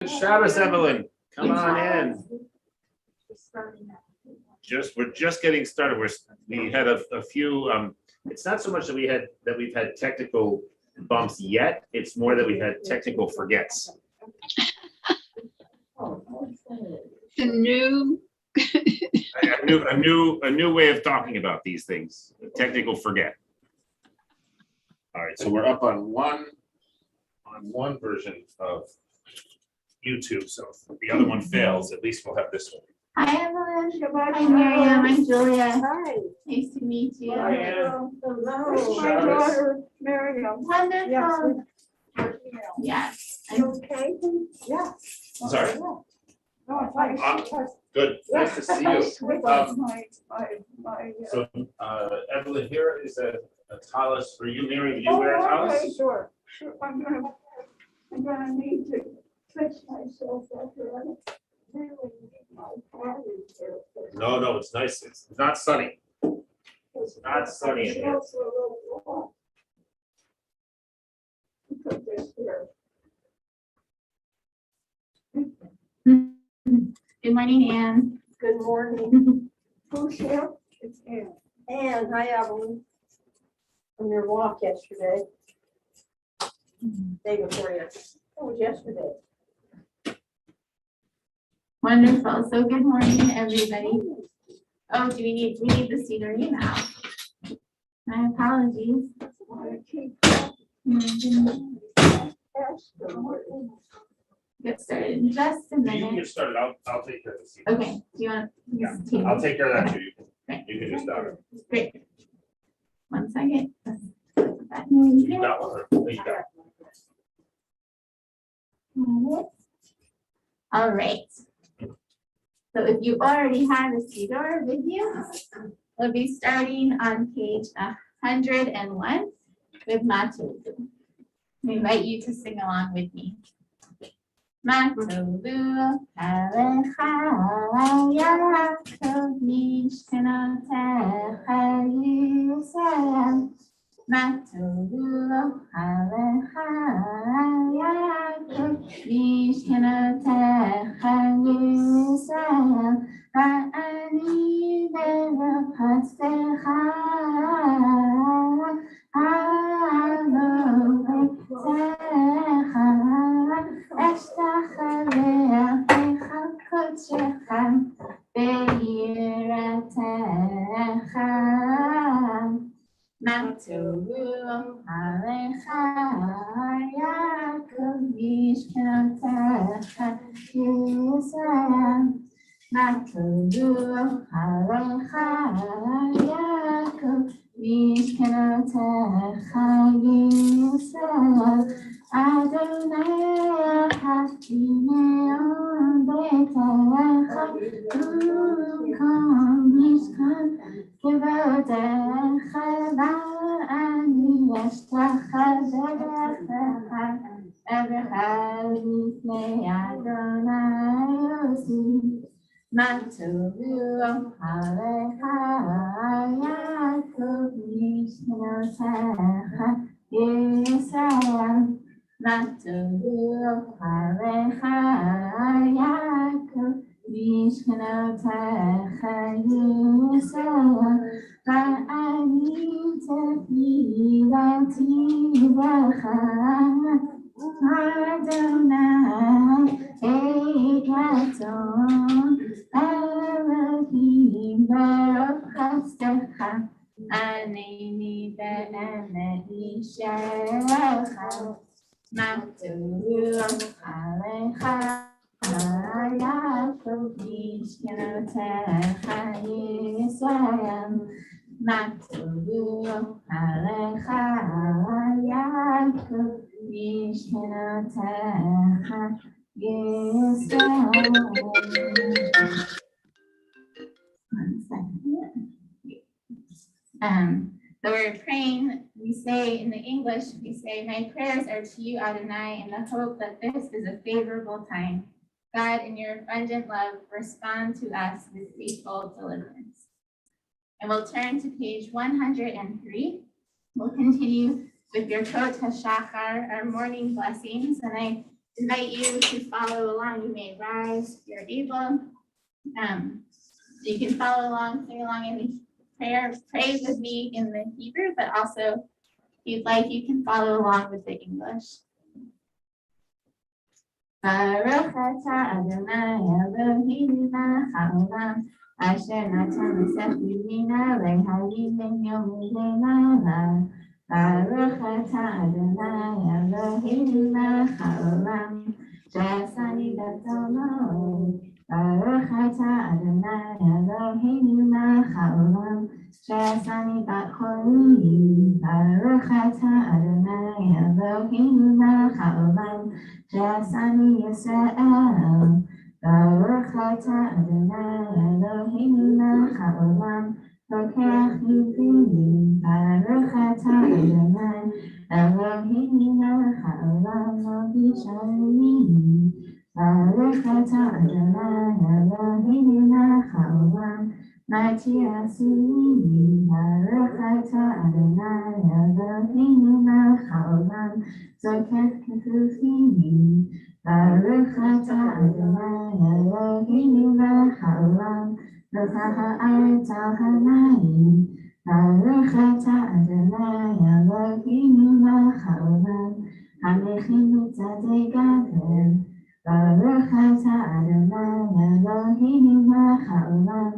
Shabbos, Evelyn. Come on in. We're just getting started. We had a few. It's not so much that we've had technical bumps yet. It's more that we've had technical forgets. A new way of talking about these things. Technical forget. All right, so we're up on one version of YouTube. So if the other one fails, at least we'll have this one. Hi, Evelyn. Hi, Miriam. I'm Julia. Hi. Nice to meet you. Hi, Ann. Hello. My daughter, Miriam. Wonderful. Yes. You okay? Yeah. Sorry. No, fine. Good. Nice to see you. So, Evelyn, here is a tallis for you. Mary, do you wear a tallis? Okay, sure. I'm gonna need to fix myself after I really need my clothes here. No, it's nice. It's not sunny. It's not sunny in here. Put this here. Good morning, Anne. Good morning. Who's here? It's Ann. Ann, hi, Evelyn. On your walk yesterday. Day before yesterday. It was yesterday. Wonderful. So good morning, everybody. Oh, we need the scenery now. My apologies. Get started in just a You can minute. get started. I'll take care of this. Okay. Do you want Yeah, to? I'll take care of that too. Great. You can just start it. Great. 1 second. You got one. There you go. All right. So if you already have a Siddur with you, we'll be starting on page 101 with Matovu. I invite you to sing along with me. Matovu alecha Yaakov mishkanotecha Yisrael. Matovu alecha Yaakov mishkanotecha Yisrael. Va'ani berochatecha alovetecha eshtachalecha kodshecha be'yiratecha. Matovu alecha Yaakov mishkanotecha Yisrael. Matovu alecha Yaakov mishkanotecha Yisrael. Adonai hachineon betecha ukom mishkan kevodecha va'ani eshtachalecha everchad mifnei Adonai osi. Matovu alecha Yaakov mishkanotecha Yisrael. Matovu alecha Yaakov mishkanotecha Yisrael. Va'ani tefilati lecha Adonai Egaton Elohim berochatecha Aneni be'emet yisherecha. Matovu alecha Yaakov mishkanotecha Yisrael. Matovu alecha Yaakov mishkanotecha Yisrael. 1 second. So we're praying, we say in the English, we say, my prayers are to you, Adonai, in the hope that this is a favorable time. God, in your abundant love, respond to us with faithful deliverance. And we'll turn to page 103. We'll continue with your Torah Shachar, our morning blessings. And I invite you to follow along. You may rise if you're able. You can follow along, sing along in the prayer, pray with me in the Hebrew, but also if you'd like, you can follow along with the English. Baruch atah Adonai Eloheinu melech haolam, asher natan l'sech bina le'hayim ben yom u'leila. Baruch atah Adonai Eloheinu melech haolam, she'asani b'tolo. Baruch atah Adonai Eloheinu melech haolam, she'asani bat cholim. Baruch atah Adonai Eloheinu melech haolam, she'asani Yisrael. Baruch atah Adonai Eloheinu melech haolam, lokech livini. Baruch atah Adonai Eloheinu melech haolam, lobishani. Baruch atah Adonai Eloheinu melech haolam, Mati asuni. Baruch atah Adonai Eloheinu melech haolam, zokech kefufini. Baruch atah Adonai Eloheinu melech haolam, lokach haaretz al hamayim. Baruch atah Adonai Eloheinu melech haolam, hamechim mitzadei gaver. Baruch atah Adonai Eloheinu melech haolam,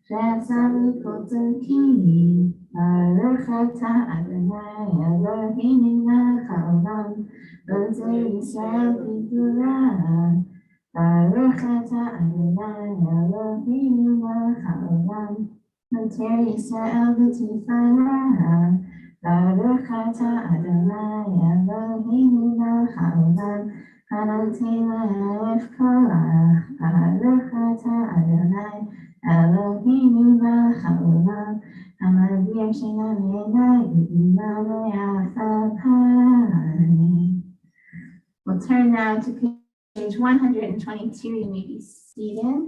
she'asa mikol tzorkini. Baruch atah Adonai Eloheinu melech haolam, Ozei Yisrael b'gvura. Baruch atah Adonai Eloheinu melech haolam, Noter Yisrael b'tifara. Baruch atah Adonai Eloheinu melech haolam, Hanotei le'elef korach. Baruch atah Adonai Eloheinu melech haolam, Hamavir she'ena me'enai u'ima le'afar pa'anei. We'll turn now to page 122. You may be seated.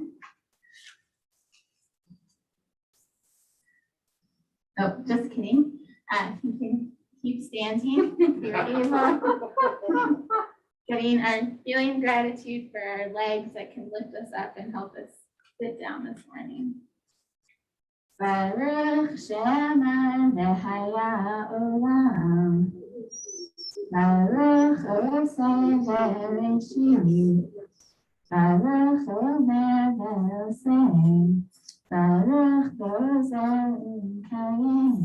Oh, just kidding. You can keep standing if you're able. Feeling gratitude for our legs that can lift us up and help us sit down this morning. Baruch she'amar v'haya olam. Baruch oseh v'reshit. Baruch omer v'oseh. Baruch gozer u'mkayem.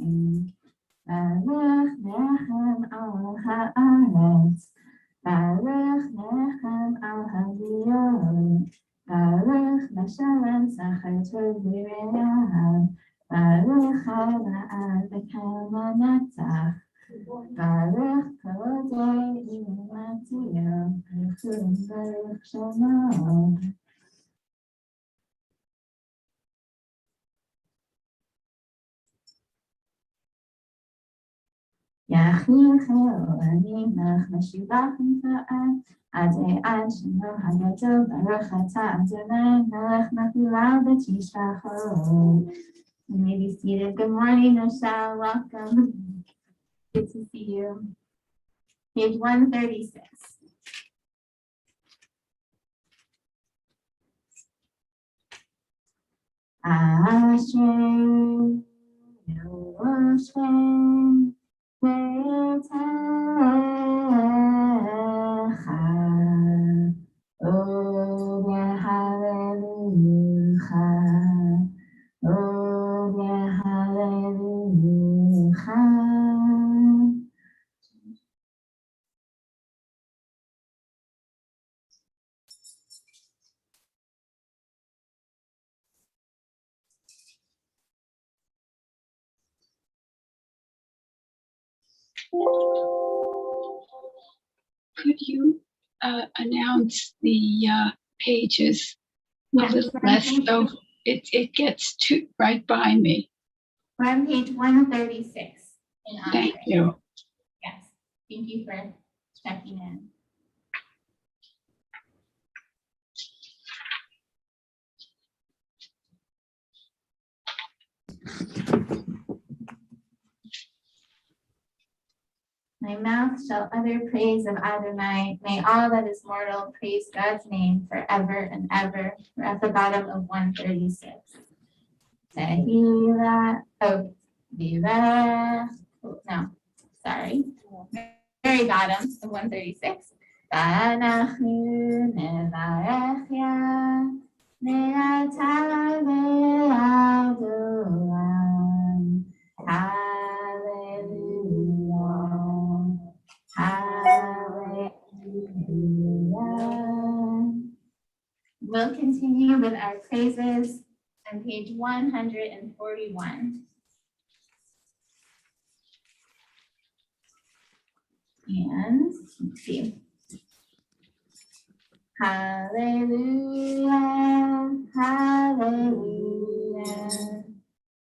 Baruch nechem al haaretz. Baruch nechem al haviyot. Baruch meshalem sachar tov v're'ah. Baruch ha'la'ad v'kama natzach. Baruch kodei u'matiyah. Baruch shalom. Yachnichel Elimach Meshivachim Ta'at Adei Ad Shemo Hagadol Baruch Atah Adonai Melech Machilal B'Tishachol. You may be seated. Good morning, Michelle. Welcome. Good to see you. Page 136. Asher Yoshem Be'etecha, O Hallelujah, O Hallelujah. Could you announce the pages a Yes, little less so it gets right by me? We're on page 136 in Thank Andre. you. Yes, thank you for checking in. My mouth shall utter praise of Adonai. May all that is mortal praise God's name forever and ever. We're at the bottom of 136. Tehillah. Oh, Viveh. No, sorry. Very bottom of 136. V'anachnu nevarech Yah ve'atah ve'adoram. Hallelujah. Hallelujah. We'll continue with our praises on page 141. And let's see. Hallelujah, hallelujah,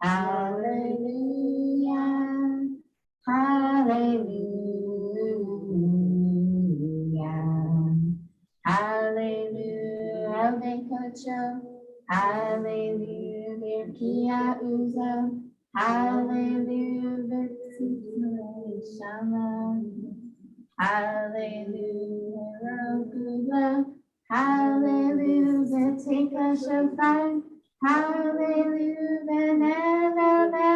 hallelujah, hallelujah, hallelujah, Bekocho, hallelujah, Birkia Uzo, hallelujah, Betzitulei Shama. Hallelujah, Rokuba. Hallelujah, take a shofar. Hallelujah, Nevachinon.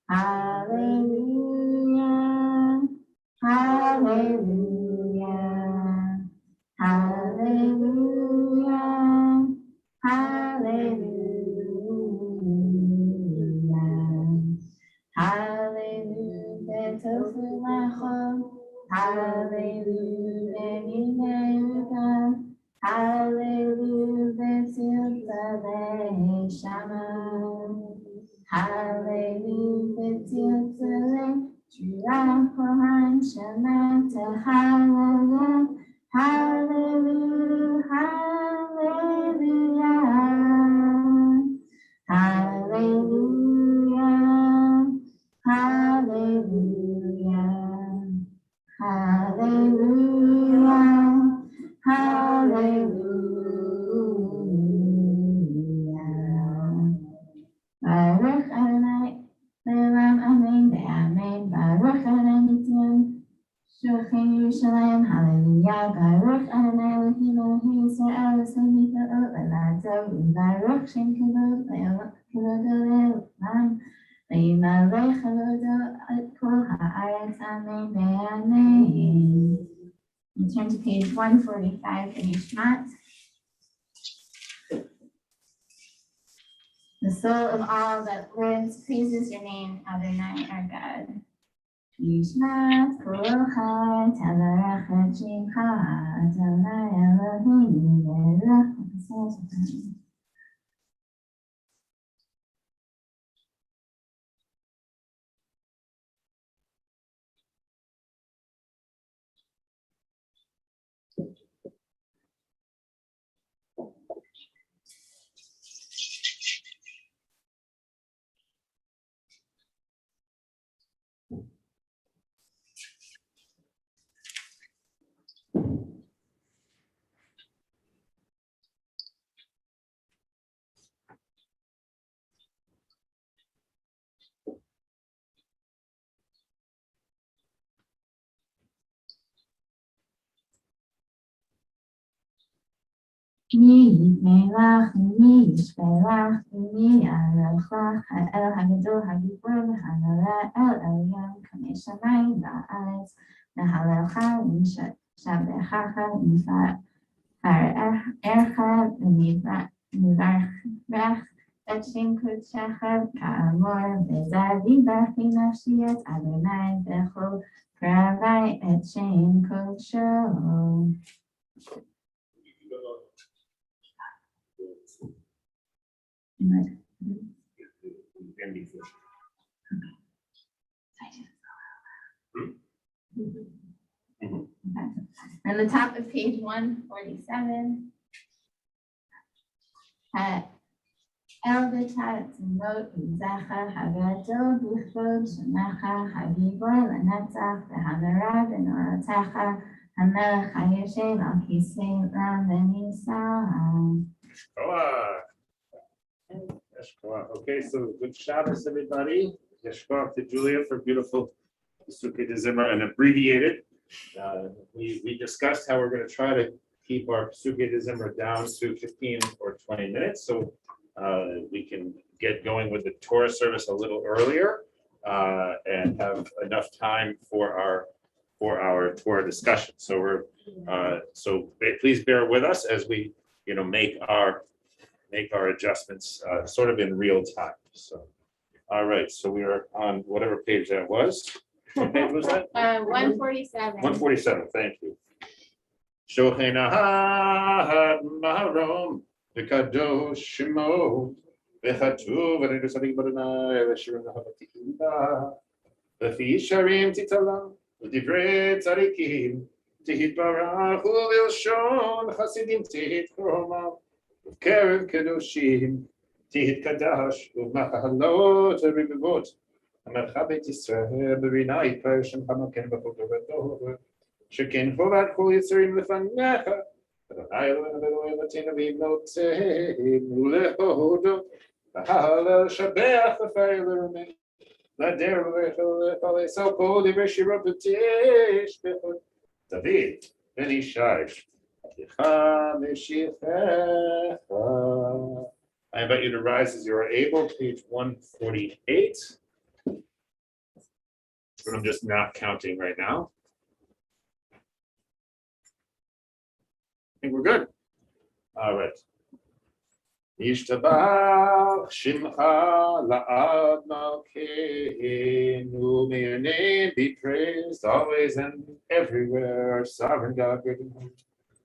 Hallelujah, hallelujah, hallelujah, hallelujah. Hallelujah, tofu machom. Hallelujah, mineuka. Hallelujah, tziltzalei shama. Hallelujah, tziltzalei shurach kohan shana tehallel. Hallelujah, hallelujah, hallelujah. Hallelujah, hallelujah, hallelujah. Baruch Adonai, Le'olam Amen, Ve'amen. Baruch Adonai Mitzvah, Shochem Yerushalayim, hallelujah. Baruch Adonai Elohim, Elohim Yisrael, Elohim Yisrael, Le'lato, Baruch Shem Kavod, Kevodo Le'olam. וימלא כבודו את כל הארץ, אמן ואמן. We turn to page 145 in Yishmat. The soul of all that lives praises your name, Adonai, our God. Yishmat kolocha tavarach et shemcha, Adonai Eloheinu v'erach v'chesed. מי יתמלך, מי ישפלך, מי יערך לך, האל הגדול הגיבור והנורא, אל עליון כמי שמיים וארץ, להללך ולשבחך ולפארך ולברך את שם קודשך כאמור, בזרעי ברכי נפשי את אדוני בכל קרבי את שם קודשו. On the top of page 147, El B'Tat Tzimot Uzacha Hagadol B'Chvod Shemacha Hagibor L'Netzach V'Hanara B'Norotecha Hamelech HaYoshev Al Kisei Ram V'Nisah. Okay, so good Shabbos, everybody. Yeshua to Julia for beautiful Pesukei de Zimmer, and abbreviated. We discussed how we're going to try to keep our Pesukei de Zimmer down to 15 or 20 minutes, so we can get going with the Torah service a little earlier and have enough time for our Torah discussion. So please bear with us as we make our adjustments sort of in real time. So all right, so we are on whatever page that was. What page was that? 147. 147, thank you. Shochen ahad maharom v'kadosh shemo v'chatuv v'nedusadi b'Adonai v'shirim lahavatikilah v'fi sharim titalam v'divrei tzadikim tihitbarach u'vilshon chasidim tihitchoromah v'kerev kedoshim tihitkadash u'mahalot v'ribivot המרחבת ישראל ברינה פרשם כמכן בחודרתו שכן חובת כל יצרים לפניך אדוני אלוהינו ואלוהי אבותינו ואמותינו להודות לשבח לפאר ולרומם לדרך ולעשות כל דברי שירו ותשבחות דוד בן ישי עבדך משיחך. I invite you to rise as you are able, page 148. But I'm just not counting right now. I think we're good. All right. Yishtabach Shimcha La'ad Malkeinu. May your name be praised always and everywhere, our sovereign God, great and holy.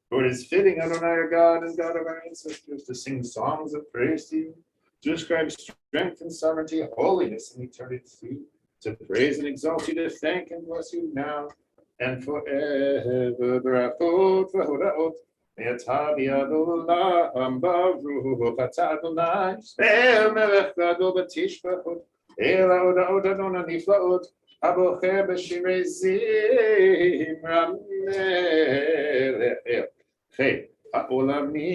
For it is fitting, Adonai, our God and God of our ancestors, to sing songs of praise to you, to describe strength and sovereignty, holiness and eternity, to praise and exalt you, to thank and bless you now and forever. Barachot v'hodaot, me'atah b'yadolam baruch atah Adonai, el melech gadol b'tishbachot, el ha'odaot Adonai niflaot, abocher b'shirei zimra melech el chei ha'olami.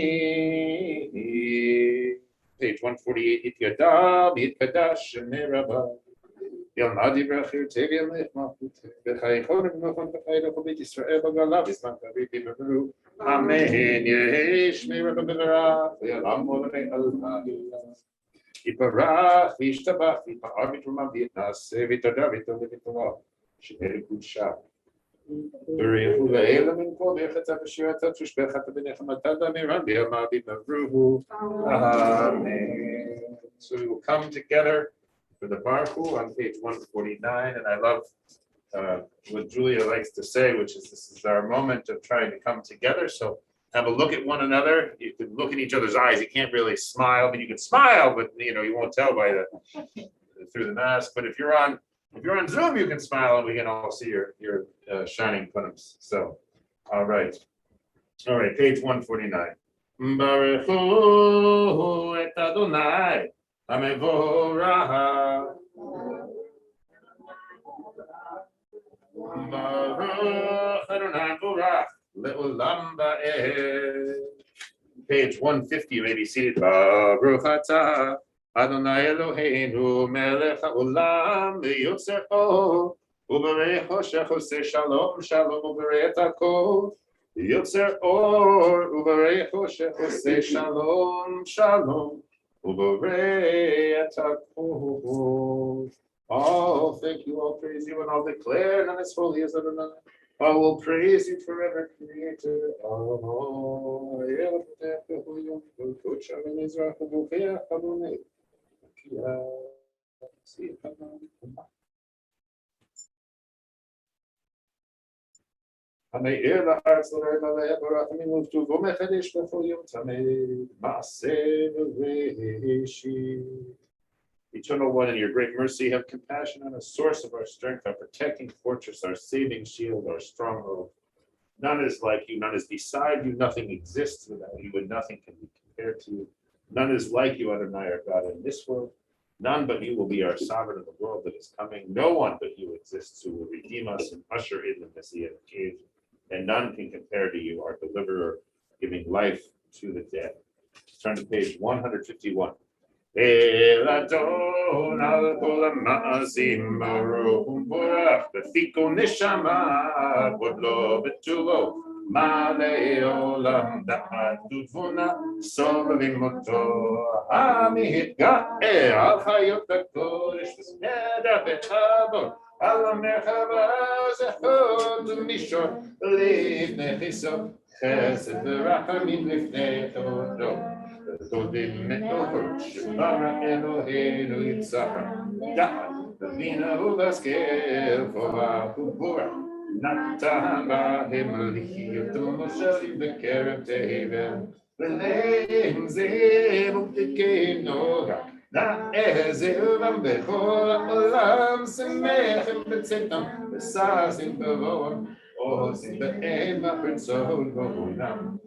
Page 148, Yitgadal, Yitkadash, Merabah. ילמד דברך תביא לך מלכות וחייכון ומנוחון וחייך ובית ישראל בגלה בזמן תביתי בברו אמן יש מרבה בברך ויעלמו לני אללה יפרח וישתבח ויפאר בתרומה ויתנשא ויתודה ויתודה ויתורה שיהיה לקודשה בריחו ואלה מן כל מלאכתה ושירתה תושבחת בנחמתה דמירן בימה בברו amen. So we will come together for the Baruch on page 149, and I love what Julia likes to say, which is this is our moment of trying to come together. So have a look at one another. You can look in each other's eyes. You can't really smile, but you can smile, but you won't tell by through the mask. But if you're on Zoom, you can smile, and we can all see your shining punim. So, all right, page 149. Baruch hu et Adonai. Amevorah Baruch Adonai Borach Le'olam Ba'ed. Page 150, you may be seated. Baruch Atah Adonai Eloheinu Melech HaOlam Yotzer Or Uberei Choshech Oseh Shalom Shalom Uberei Et HaKol Yotzer Or Uberei Choshech Oseh Shalom Shalom. All thank you, all praise you, and all declare, and as holy as Adonai. I will praise you forever, Creator. המאיר לארץ לרבע ברחמים ובטובו מחדש בכל יום תמיד מעשה וראשית. Eternal One, in your great mercy, have compassion on us, source of our strength, our protecting fortress, our saving shield, our stronghold. None is like you, none is beside you, nothing exists without you, and nothing can be compared to you. None is like you, Adonai, our God, in this world. None but you will be our sovereign in the world that is coming. No one but you exists who will redeem us and usher in the Messianic age. And none can compare to you, our deliverer, giving life to the dead. Turn to page 151. Eladon al kol ha'ma'asim baruch borach b'fiko neshama bodlo betulo ma'alei olam da'at u'tvuna sobavim oto ha'mitga'er al chayot ha'kodesh v'sneder be'chavod al ha'merchava zechot u'mishor לפני חיסון חסד ורחמים לפני כבודו תודים מאור שברא אלוהינו יצחק דעת ובינה ובשכל חובה וברא נתן בהם לחיות ומושלים בקרב תבל ולהם זאב ותקי נוגה נעזרם בכל העולם שמחם בצאתם וששים בבואם עושים בהם הפרצות בעולם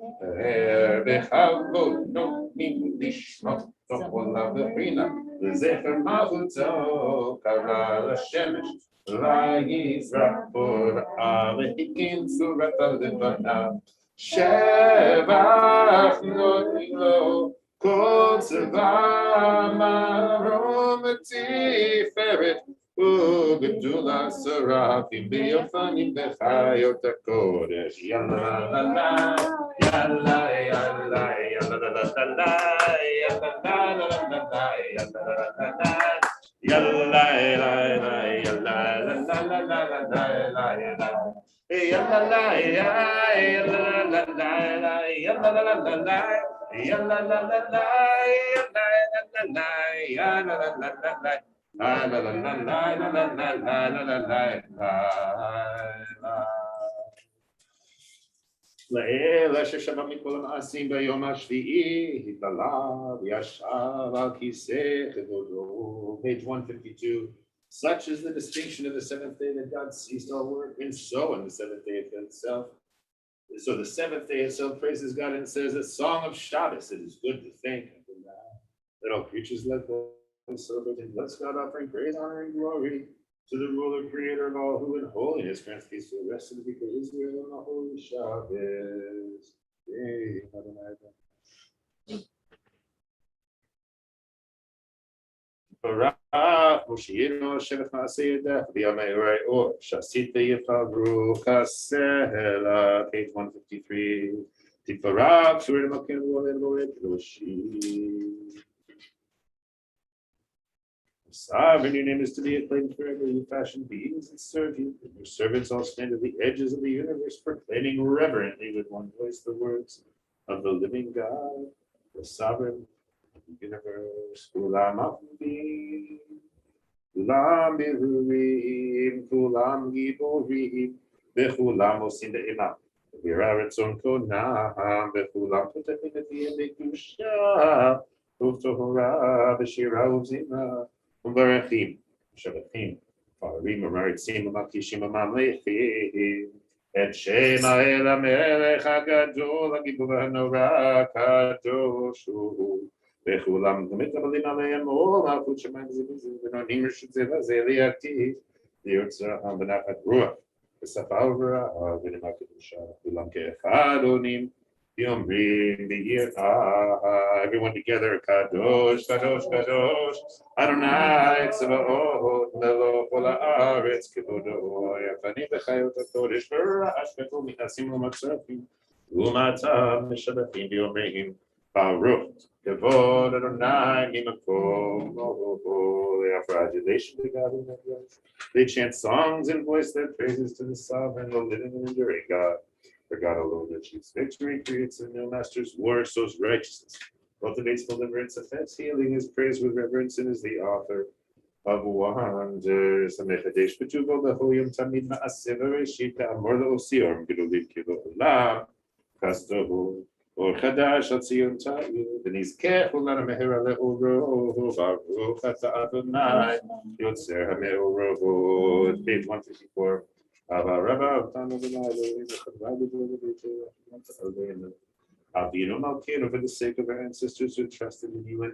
בכבוד נותנים לשמות תוך עולה וברינה לזכר מלכותו קרא לשמש ויזרח בוראה והקים צורת על לבניו שבח נותנים לו כל צבא מרום ותפארת וגדולה שרפים ביופנים בחיות הקודש יאללה לה לה יאללה יאללה יאללה לה לה לה יאללה לה לה לה יאללה לה לה יאללה לה לה לה לה יאללה לה יאללה לה לה יאללה לה לה לה יאללה לה לה לה יאללה לה לה לה La la la la la la la la la la la la. לאל אשר שמע מכל המעשים ביום השביעי, התעלה וישב על כיסא כבודו. Page 152. Such is the distinction of the seventh day that God ceased all work, and so on the seventh day itself. So the seventh day itself praises God and says, a song of Shabbos, it is good to thank Him. Let all creatures let go. And celebrate and bless God, offering praise, honor, and glory to the ruler, creator of all, who in holiness grants peace to the rest of the people of Israel on the holy Shabbos. Barach Moshiach Shevach Maaseh Yedach B'Yamei Ra'or Shasit Yifavru Chasela. Page 153. Tifarach Surim Akin Rolen Lored Roshi. Sovereign, your name is to be acclaimed forever. You fashion beings that serve you. And your servants all stand at the edges of the universe, proclaiming reverently with one voice the words of the living God, the sovereign of the universe. Kulam Avdim, Kulam Bihurim, Kulam Giborim, Bechulam Osim Be'imam, V'Raretzon Konam, Bechulam Potefin Etiyem Be'Kedusha, Uvtohora, B'Shira Uvzima. Umbarachim, Shabbatim, Farim, Maritzim, Makishim, Mamlechim, Et Shema El HaMelech HaGadol, HaGibur HaNorah HaKadoshu, Bechulam, Mitabalim Aleim, Ol Malchut Shemayim Zivizim, V'nonim Reshut Zeva Zeliati, V'Yotzar Ham B'Nachat Ruach, V'Safa U'V'Ra, V'Nima Kedusha, V'Ulam Ke'echad Onim, everyone together, Kadosh, Kadosh, Kadosh, Adonai, Tzevaot, Melech Haaretz, Kevodo, Yafanim B'chayot HaKodesh, V'Ra'ash V'Kol Minasim U'Matzrafim, U'Matam Mishabachim V'Yomreim, Baruch, Kevod Adonai, Mimakom, they offer adulation to God in their grace. They chant songs and voice their praises to the sovereign, the living and enduring God. For God alone achieves victory, creates a new master's war, sows righteousness, cultivates deliverance, affects healing, is praised with reverence, and is the author of wonders. Amechadesh Betuvo Behoyim Tamid Ma'aseh V'Reshit Amor Le'Osior Gedolim Kilo Olam Kastohu Or Chadash Al Tzion Tayu V'Nizkech U'Lana Mehera Le'Oro Baruch Ata Adonai Yotzer HaMe'oro. Page 154. Rabba, for the sake of our ancestors who trusted in you and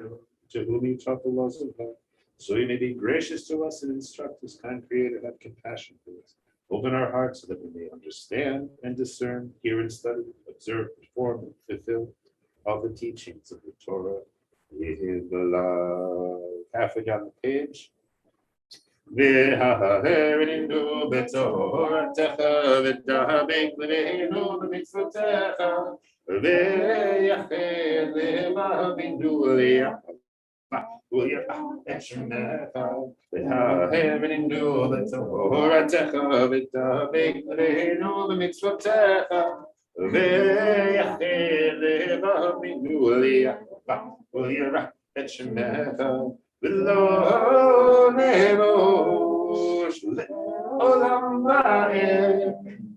to whom you taught the laws of God, so you may be gracious to us and instruct us, kind Creator, have compassion for us. Open our hearts so that we may understand and discern, hear and study, observe, perform, and fulfill all the teachings of the Torah is the love. Halfway down the page. וההרנינו בתורתך ותדבק בינינו במצוותיך ויחל למאמינו ליחבה וליראה את שמך והרנינו בתורתך ותדבק בינינו במצוותיך ויחל למאמינו ליחבה וליראה את שמך ולא נבוש לעולם ועד,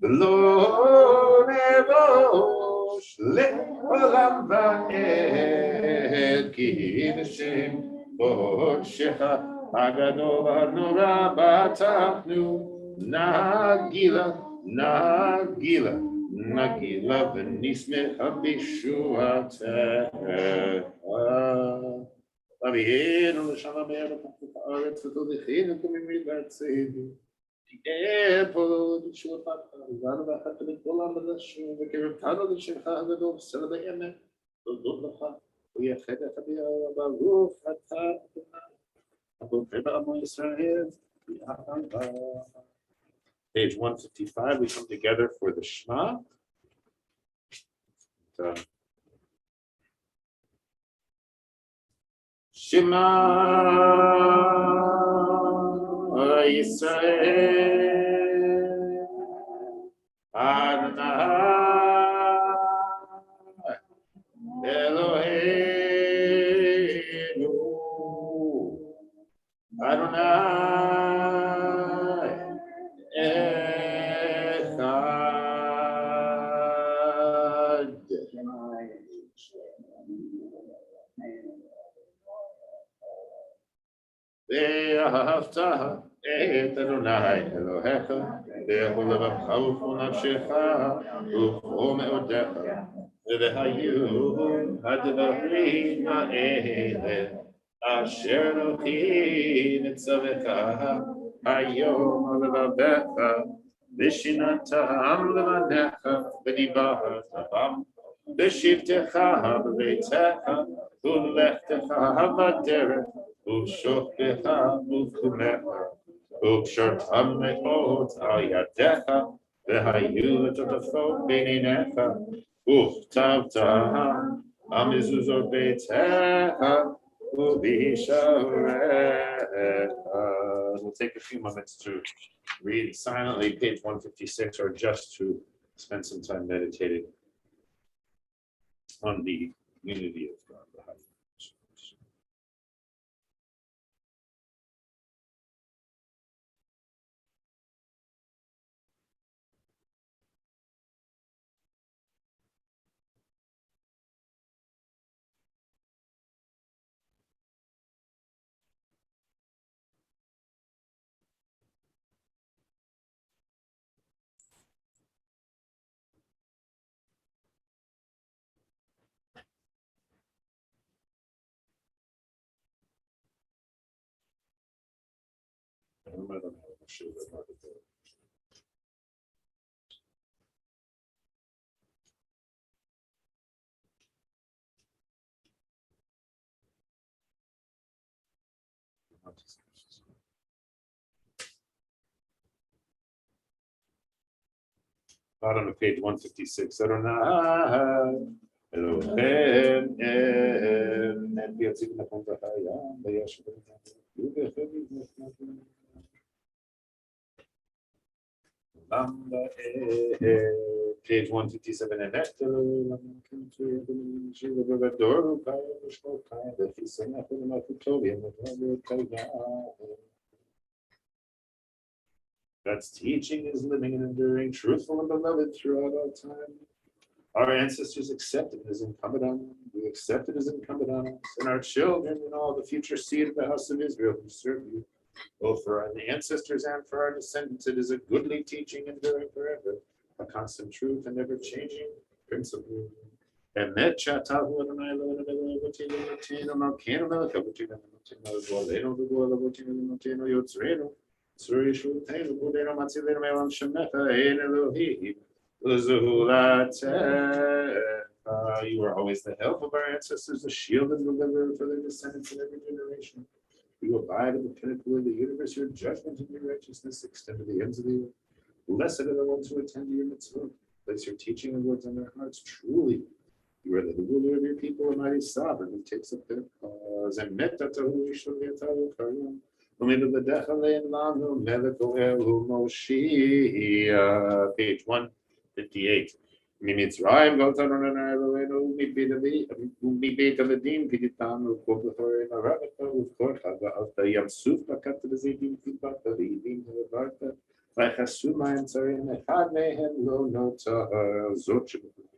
ולא נבוש לעולם ועד, כי בשם קודשך הגדול והנורא בטחנו, נגילה, נגילה, נגילה ונשמחה בישועתך. אבינו לשלום את הארץ ותוליכינו כממית בארצנו. תהיה פה תשובתך, ובאנו ואחת לכל עם ולשוב, וקרבתנו לשמך הגדול, בסלע באמת, תודות לך, ויחד לך ברוך אתה הבוחר בעמו ישראל. Page 155, we come together for the Shema. Shema Yisrael Adonai Eloheinu Adonai Echad. ואהבת את אדוני אלוהיך בכל לבבך ובכל נפשך ובכל מאודיך והיו הדברים האלה אשר אנוכי מצווך היום על לבביך ושיננתם לבניך ודיברת בם בשבתך בביתך ולכתך בדרך ושוכבך ובקומך וקשרתם מאוד על ידיך והיו לטוטפות בין עיניך וכתבתם על מזוזות ביתך ובשעריך. We'll take a few moments to read silently page 156 or just to spend some time meditating on the unity of God. Bottom of page 156. Adonai Elohim and be at the point of page 157 and that God's teaching is living and enduring, truthful and beloved throughout all time. Our ancestors accepted it as incumbent on them. We accept it as incumbent on us, and our children and all the future seed of the house of Israel who serve you, both for our ancestors and for our descendants. It is a goodly teaching enduring forever, a constant truth and never-changing principle. Emet shatavu Adonai Eloheinu Eloheinu Eloheinu Malkeinu Melech Avotinu Eloheinu Eloheinu Yotzreinu Tzurishutenu Budenu Matzilenu Me'olam Shemecha Ein Elohim L'zulatech you are always the help of our ancestors, a shield and deliverer for their descendants in every generation. You abide at the pinnacle of the universe, your judgment and your righteousness extend to the ends of the earth. Blessed are the ones who attend to your mitzvot. Place your teaching and words on their hearts. Truly, you are the ruler of your people, a mighty sovereign who takes up their cause. And page 158. ממצרים גאלתנו לנא אלוהינו מבית עבדים פדיתנו כל בכורי מרבת ובכורך ואלת ים סוף בקעת בזיתים טיפת ועידים והעברת ויחסו מים צרים אחד מהם לא נותר זאת שבכורים.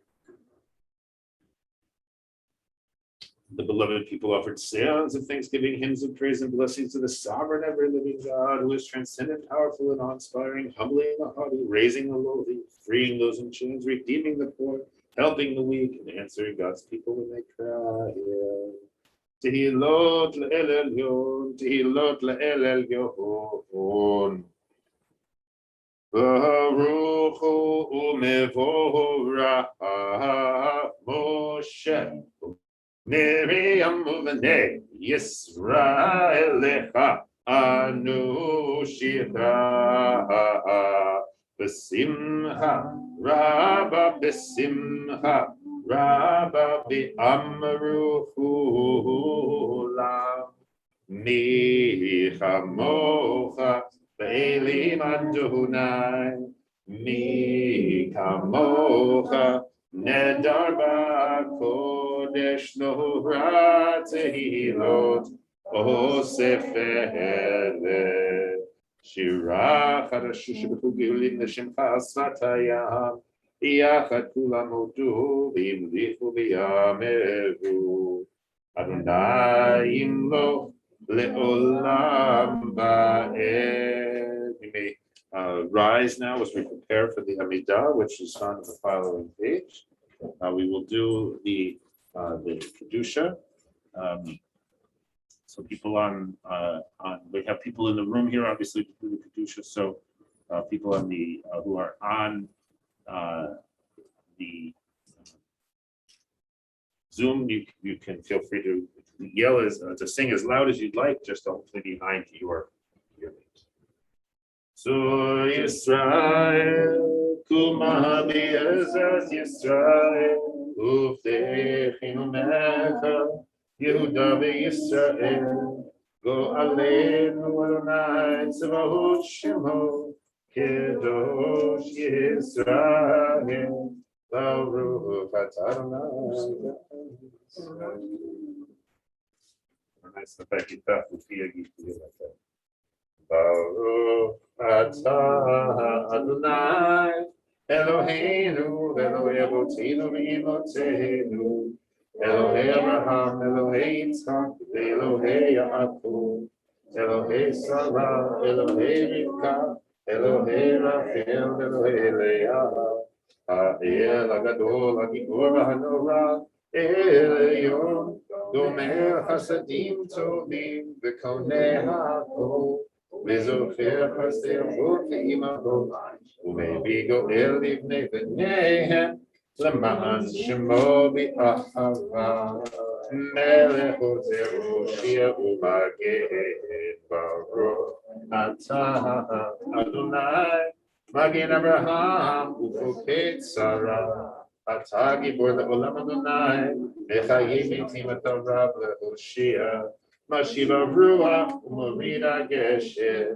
The beloved people offered sounds of thanksgiving, hymns of praise and blessings to the sovereign ever living God, who is transcendent, powerful, and awe-inspiring, humbling the haughty, raising the lowly, freeing those in chains, redeeming the poor, helping the weak, and answering God's people when they cry. Tehilot le'el elyon, tehilot le'el elyon. Baruch hu umevorach Moshe. Miriam Uvene Yisraelecha Anu Shira Besimcha Rabba Besimcha Rabba Be'amru La Mi Chamocha Be'elim Adonai Mi Chamocha Nedar Kodesh Nohra Tehilot Osefele Shira Chadashu Shebechu Geulim L'Shemcha Asvatayam Yachad Kulam Odu V'imlichu V'yameru Adonai Imlo Le'olam Ba'ed. You may rise now as we prepare for the Amidah, which is on the following page. We will do the Kedusha. So people we have people in the room here, obviously, to do the Kedusha. So people on the who are on the Zoom, you can feel free to yell to sing as loud as you'd like, just hopefully behind your names. So Yisrael, Kuma Be'ezras Yisrael, Uvdechinu Mecha, Yehuda Be'Yisrael, Go Aleinu Adonai Tzavahot Shemo, Kedosh Yisrael, Baruch Atah Adonai. Nice to back it up with the Baruch Atah Adonai Eloheinu Elohei Avotenu v'Imotenu Elohei Abraham Elohei Yitzchak Elohei Yaakov Elohei Sarah Elohei Rivka Elohei Rachel Elohei Leah Ha'el HaGadol HaGibor HaNorah Elyon Gomer Chasadim Tovim V'Koneh HaKol V'Zocher Chasdei Avot V'Imavot U'Mevi Goel Livnei B'neihem L'ma'an Shemo B'Ahava Melech Ozer U'Moshia U'Maged Baruch Atah Adonai Magen Abraham U'Choked Sarah Atah Gibor Le'olam Adonai Mechayim Itim Atarav Le'Hoshia Mashiva Ruach U'Morida Geshem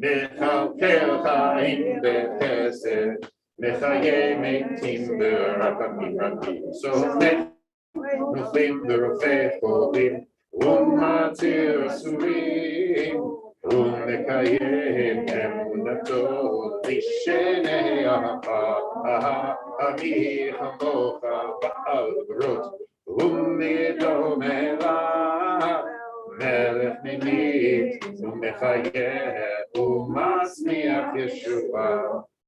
Mechalkel Chaim B'Chesed Mechayim Itim B'Rachamim Rabim Somech Nufim B'Rofei Chovim U'Matir Asurim U'Mekayim Emunato Lishenei Ami Chamocha Ba'al Brot U'Midomela Melech Nimit U'Mechayeh U'Masmiach Yeshua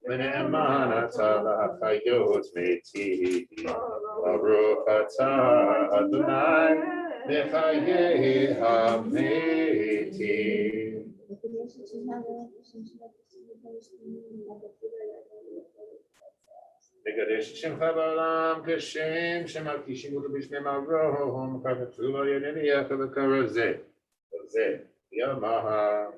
V'Ne'eman Atah L'Achayot Metim Baruch Atah Adonai Mechayeh HaMetim. Nekadesh Shemcha Ba'olam Kashem Shemarkishim Utu B'Shnei Ma'avrom Chavetzu Lo Yoneni Yacha V'Kara Zeh Zeh Yamaha.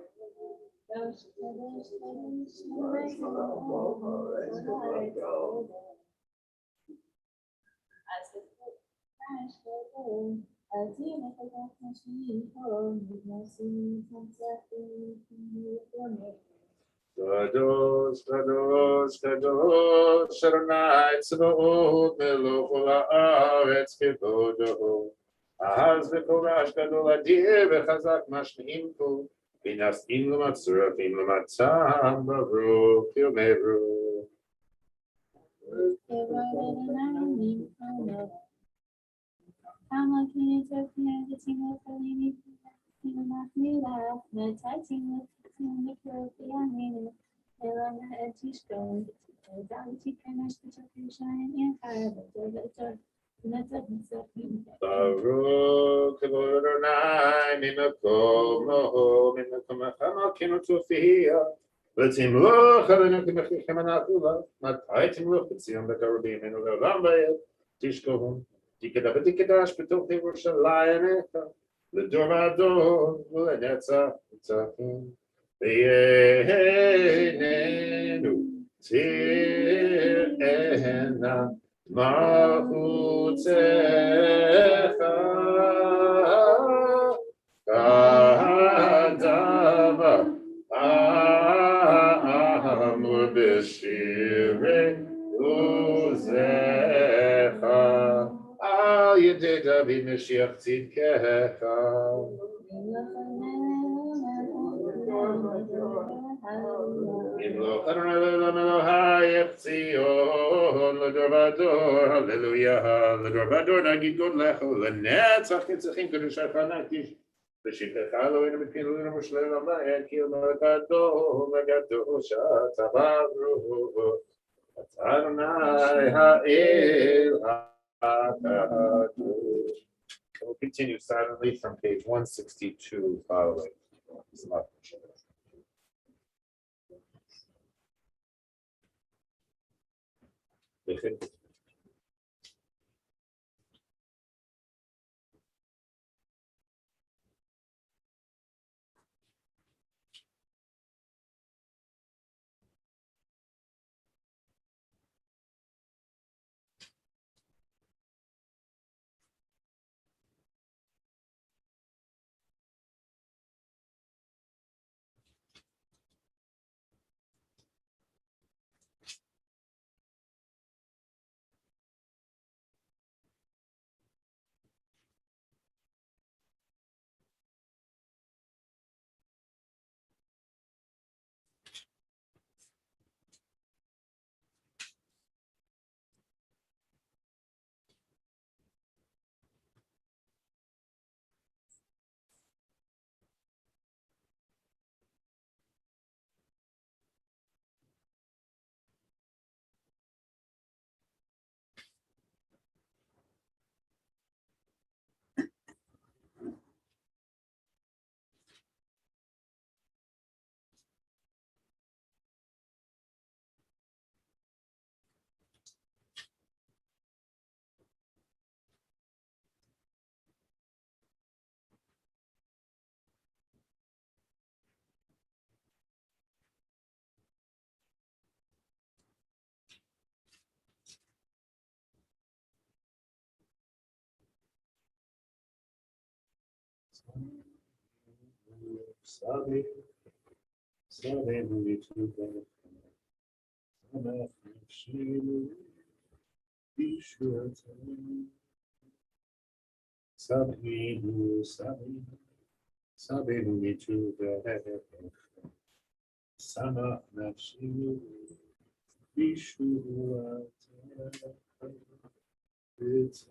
Kadosh, Kadosh, Kadosh, Adonai Tzvaot, Melech ha'aretz kevodo. Ahaz v'korash gadol adir v'chazak mashmi'im ko. V'nas'im l'matzurafim l'matzam baruch yomeru. Baruch Adonai minakom lo minakom ha'makinu tzufiyah. V'timloch Adonai k'mechichem anachula. Matai timloch b'tzion b'karubim enu le'olam v'yed. Tishkohum. Tikeda v'tikedash b'toch Yerushalayim echa. L'dor v'ador v'lenetzach v'tzachim. V'yehenenu tir'ena Ma'utzecha Kadava Amur B'shirei Uzecha Al Yedei David Mashiach Tzidkecha. Hallelujah, Ledor Vador Nagid God Lecho, Lenetzach Nitzachim Kedushacha Nakish, V'shivtecha Eloheinu B'pinu L'Mushlei L'Mayet, Ki L'Gadol L'Gadosha Tabavru, Adonai Ha'el HaKadosh. We'll continue silently from page 162 following. Sabe, sabendo de tudo, sabendo de tudo, sama nafsinu, bicho it's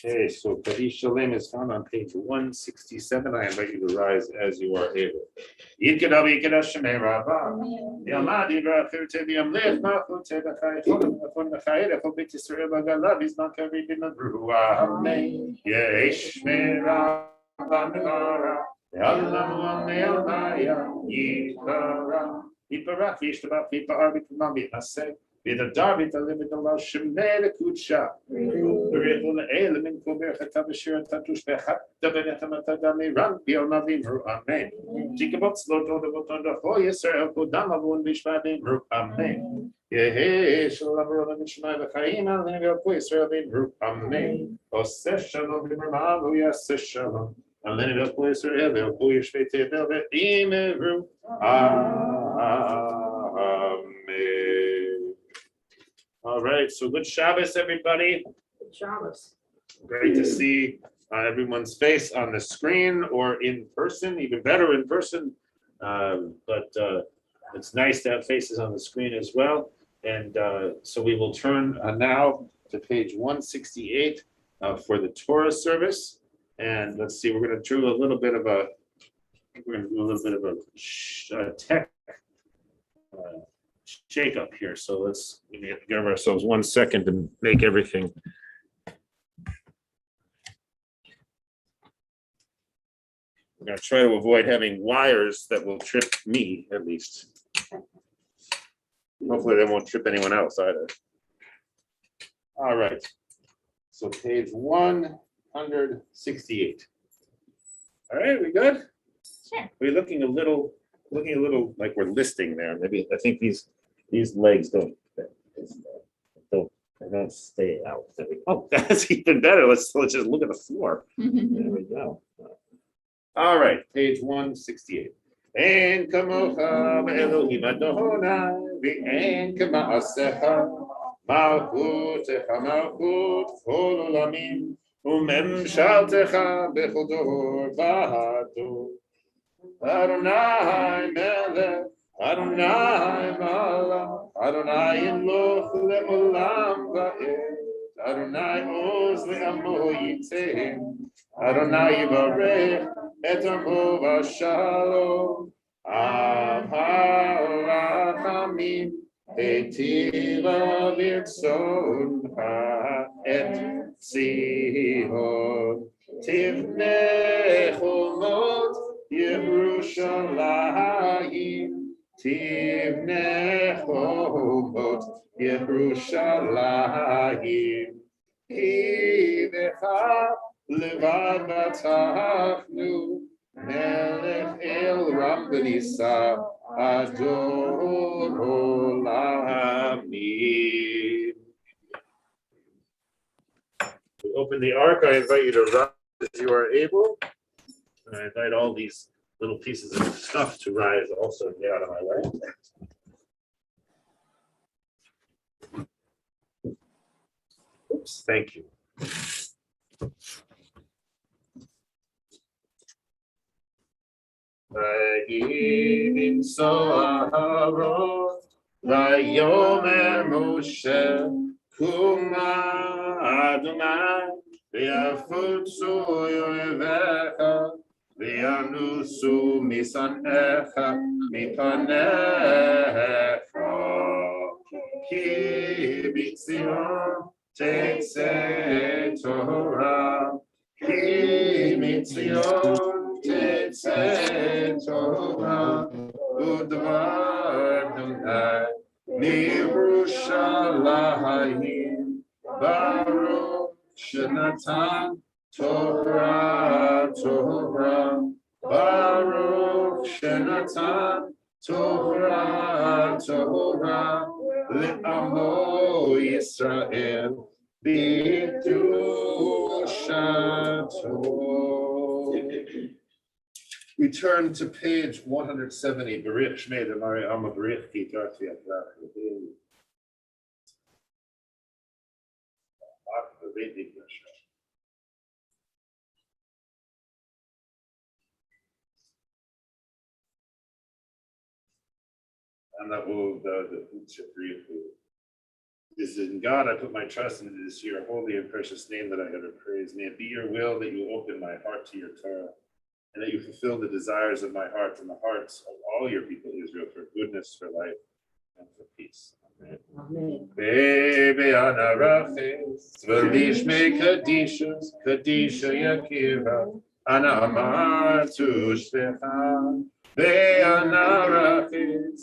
Okay, so Kaddish Shalem is found on page 167. I invite you to rise as you are able. Yikadav Yikadav Shemei Rabba. Yamadi Rafute Yamlech Machute Bachai Tolum Bachai Refo Bit Yisrael Bagalav is not carried in the Brua. Amen. Yesh Mera Vanara. Yalamu Meomaya Yikara. Yipara Fishtaba Fipa Arbit Mami Asek. With a darby to live in the law Shemel Kucha. Amen. Jikabot slow to the bottom of Hoya Sir Kodama won Bishbabin Rook. Amen. Yehe Shalavra Mishma the Kaima, then your place serving Rook. Amen. O session of the Mamalu, yes, session. And then your place or ever, Hoyish Fete Velvet in a room. Amen. All right, so good Shabbos, everybody. Good Shabbos. Great to see everyone's face on the screen or in person, even better in person. But it's nice to have faces on the screen as well. And so we will turn now to page 168 for the Torah service. And let's see, we're going to do a little bit of a tech shake up here. So let's give ourselves 1 second to make everything. I'm going to try to avoid having wires that will trip me, at least. Hopefully they won't trip anyone else either. All right. So page 168. All right, we good? Sure. We're looking a little like we're listing there. Maybe I think these legs don't stay out. Oh, that's even better. Let's just look at the floor. There we go. All right, page 168. En kamocha Elohim Adonai, ve'en kama'asecha, malchutecha malchut kol olamim, umemshaltecha bechol dor v'dor. Adonai melech, Adonai malach, Adonai yimloch le'olam va'ed, Adonai oz le'amo yitzeh, Adonai yivarech et amo v'shalom, Avarachamim, etiva v'rtzon ha'et Tzihon, tivnei chomot Yerushalayim, tivnei chomot Yerushalayim, Kivecha levad batachnu, melech el ram v'nisa, adon olamim. We open the ark. I invite you to rise if you are able. And I invite all these little pieces of stuff to rise also and get out of my way. Oops, thank you. Vayivim Aharon, Vayomer Moshe, Kuma Adonai, V'yafutzu yorevecha, V'yanusu misanecha, mipanecha, Ki b'tzion tetzeh Torah, Ki b'tzion tetzeh Torah, Udvar Adonai miYerushalayim, Baruch Shenatan Torah, Baruch Shenatan Torah, Le'amo Yisrael B'kedushato. We turn to page 170. Berich Shmei Damari Amma Berich Ki Tarti Atlach. And that will the This is in God I put my trust, and it is your holy and precious name that I utter praise. May it be your will that you open my heart to your Torah, and that you fulfill the desires of my heart and the hearts of all your people Israel for goodness, for life, and for peace. Amen. Baby anarafis, v'lishmei kadishas, kadisha yakira, anamar tushlecha. Be'anarafis,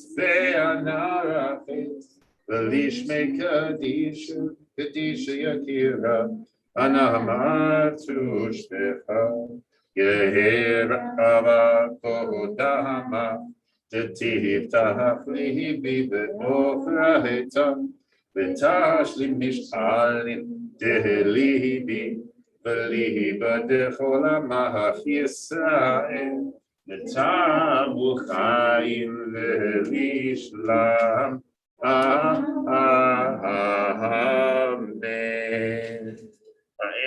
v'lishmei kadisha, kadisha yakira, anamar tushlecha. Yehera kodama. Titah libi be'ofraheta, v'tashli mish'alim dehlibi, v'liba dechol amach Yisrael, v'tamu chayim v'lishlam. Amen.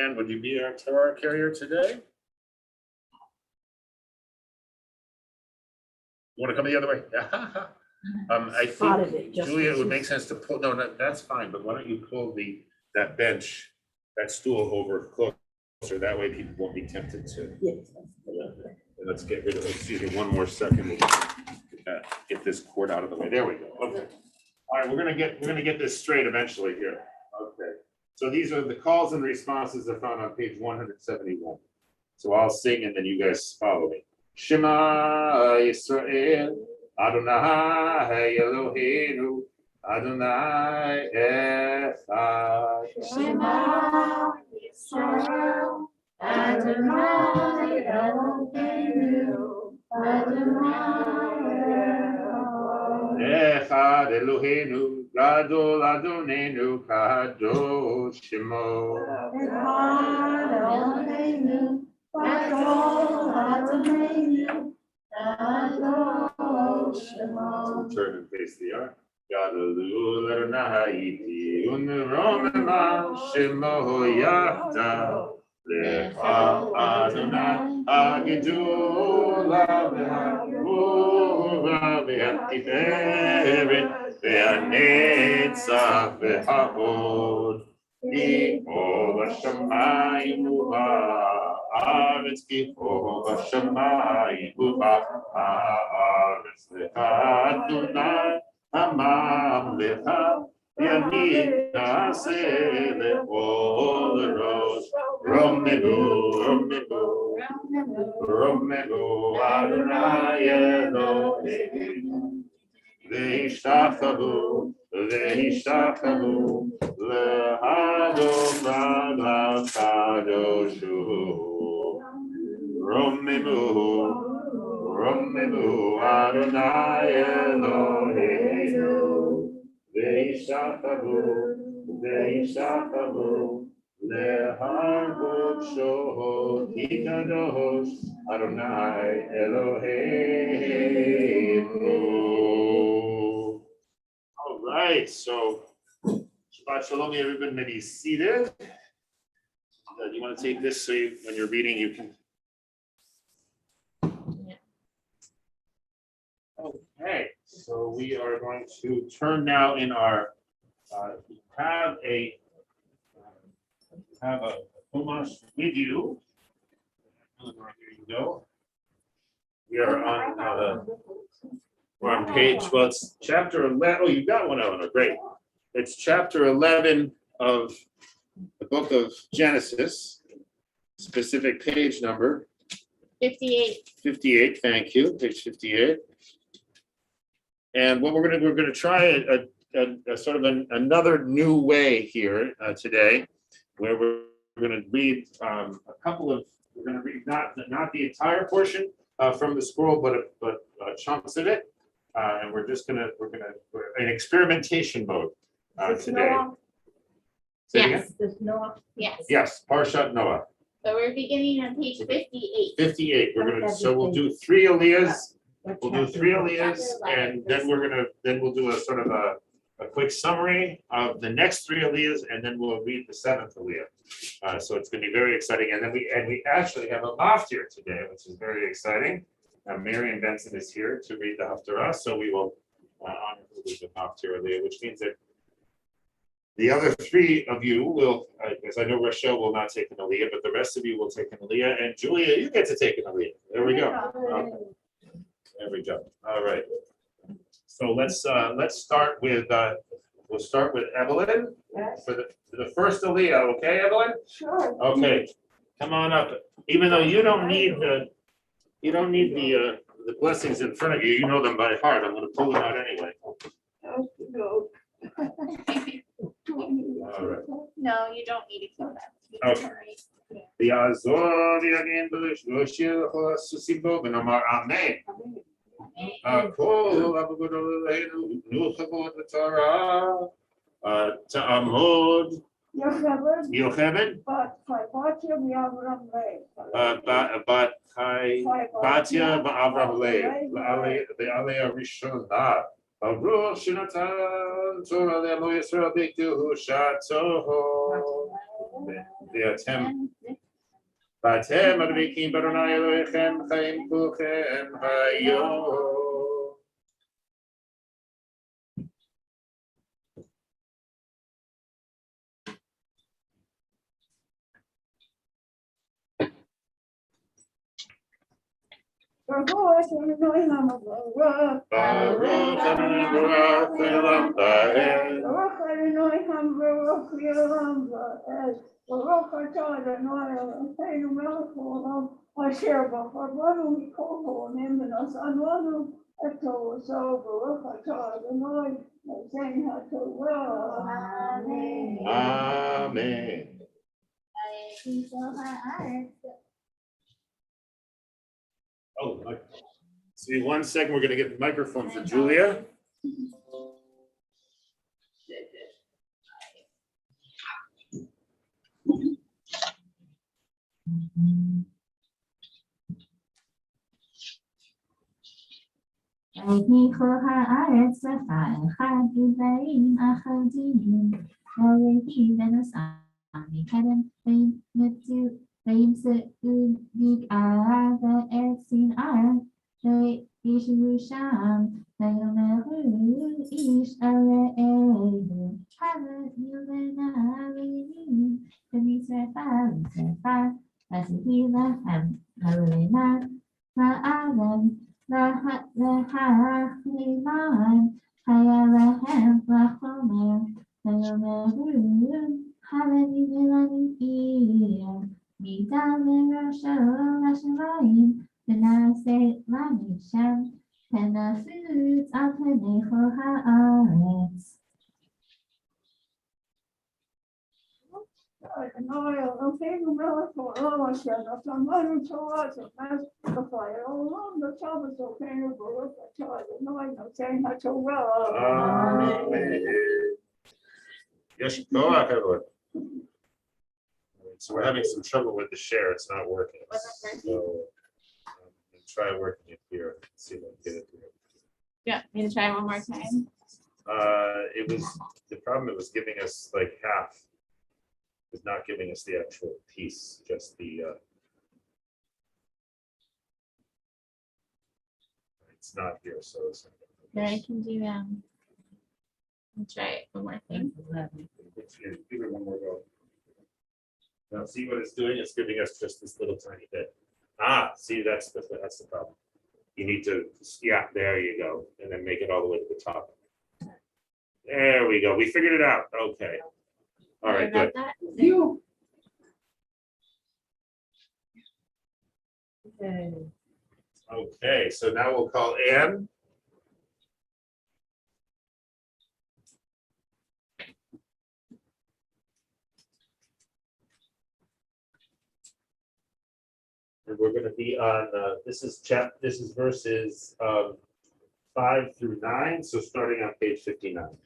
Anne, would you be our Torah carrier today? You want to come the other way? I think, Julia, it would make sense to pull, no, that's fine, but why don't you pull that bench, that stool over closer, that way people won't be tempted to. Yes. Let's get rid of, excuse me, one more second, we'll get this cord out of the way, there we go, okay. All right, we're gonna get this straight eventually here, okay. So these are the calls and responses are found on page 171. So I'll sing and then you guys follow me. Shema Yisrael, Adonai Eloheinu, Adonai Echad. Shema Yisrael, Adonai Eloheinu, Adonai Echad Eloheinu, Gadol Adonenu, Kadosh Shemo. Echad Eloheinu, Gadol Adonenu, Kadosh Shemo. Turn and face the ark. Gadol Adonai Iti, Unromema Shemo Yachda. Lecha Adonai Agidul Ve'Havura Ve'Tiferet Ve'Netzach Ve'Havod Ki'o V'Shamayim U'Ba'aretz Ki'o V'Shamayim U'Ba'aretz Lecha Adonai Hamam Lecha Yamid Naseh Le'ol Rosh Romegu Adonai Eloheinu Ve'ishtachavu Le'Hadon Ragav Kadoshu Romegu Adonai Eloheinu Ve'ishtachavu Le'Hadon Shohoti Kadosh Adonai Eloheinu. All right, so Shabbat Shalom, everybody may be seated. You want to take this so when you're reading, you can. Okay, so we are going to turn now in our, have a Chumash with you. Here you go. We are on, we're on page, well, it's chapter 11. Oh, you got one, Eleanor, great. It's chapter 11 of the book of Genesis, specific page number. 58. 58, thank you, page 58. And what we're going to try a sort of another new way here today, where we're going to read a couple of, we're going to read not the entire portion from the scroll, but chunks of it, and we're in experimentation mode today. Say it again? There's Noah. Yes. Parshat Noah. So we're beginning on page 58. 58. We'll do three aliyahs. We'll do three aliyahs, and then we'll do a sort of a quick summary of the next three aliyahs, and then we'll read the seventh aliyah. So it's going to be very exciting. And then we actually have a maftir today, which is very exciting. Marion Benson is here to read the haftarah, so we will honor her with the maftir aliyah, which means that The other three of you will, because I know Rochelle will not take an aliyah, but the rest of you will take an aliyah, and Julia, you get to take an aliyah. There we go. Okay. There we go. All right. So let's start with we'll start with Evelyn for the first aliyah. Okay, Evelyn? Sure. Okay, come on up. Even though you don't need the blessings in front of you, you know them by heart. I'm going to pull them out anyway. All right. No, you don't need to kill them. Okay. The Azor again, Amen. Ta'amod Yocheved Bat Batya Ba'avram Lev the Aliyah Rishonah Baruch Shinatan Torah Le'amo Yisrael B'Ktuhu Shatoho V'atem Batem Advikim Baronai Elohechem Chaim Kulchem Hayom. Baruch Adonai Baruch Le'olam Va'ed. Baruch Adonai Baruch Le'olam Va'ed. Baruch atah Adonai Eloheinu melech haolam asher b'charbanu mikol ha'onim v'nasananu et toraso. Baruch atah Adonai noten haTorah. Amen. Oh, see, 1 second. We're going to get the microphone for Julia. וישבו שם, ויאמרו איש אלינו, הביאו ונערים, ונשרפה ונשרפה, ועשיתי להם הלמה, לאדם, להחרימם, היה להם לחומר, ויאמרו, הביאו לנו עיר, מדן לראשו לשמיים, ונעשה לנו שם, ונפוץ על פני כל הארץ. Adonai Eloheinu melech haolam asher nasananu Torah b'fire olam v'Shabbos Eloheinu baruch atah Adonai noten haTorah. Amen. Yes, go ahead, everyone. So we're having some trouble with the share. It's not working. So try working it here. See if I can get it here. Yeah, need to try one more time. It was the problem. It was giving us like half. It was not giving us the actual piece, just the. It's not here, so it's. Here, I can do I'll try it one more thing. Give it one more go. Now see what it's doing. It's giving us just this little tiny bit. Ah, see, that's the problem. You need to, yeah, there you go, and then make it all the way to the top. There we go. We figured it out. Okay. All right, good. You. Okay, so now we'll call Ann. And we're going to be on, this is verses 5 through 9, so starting on page 59.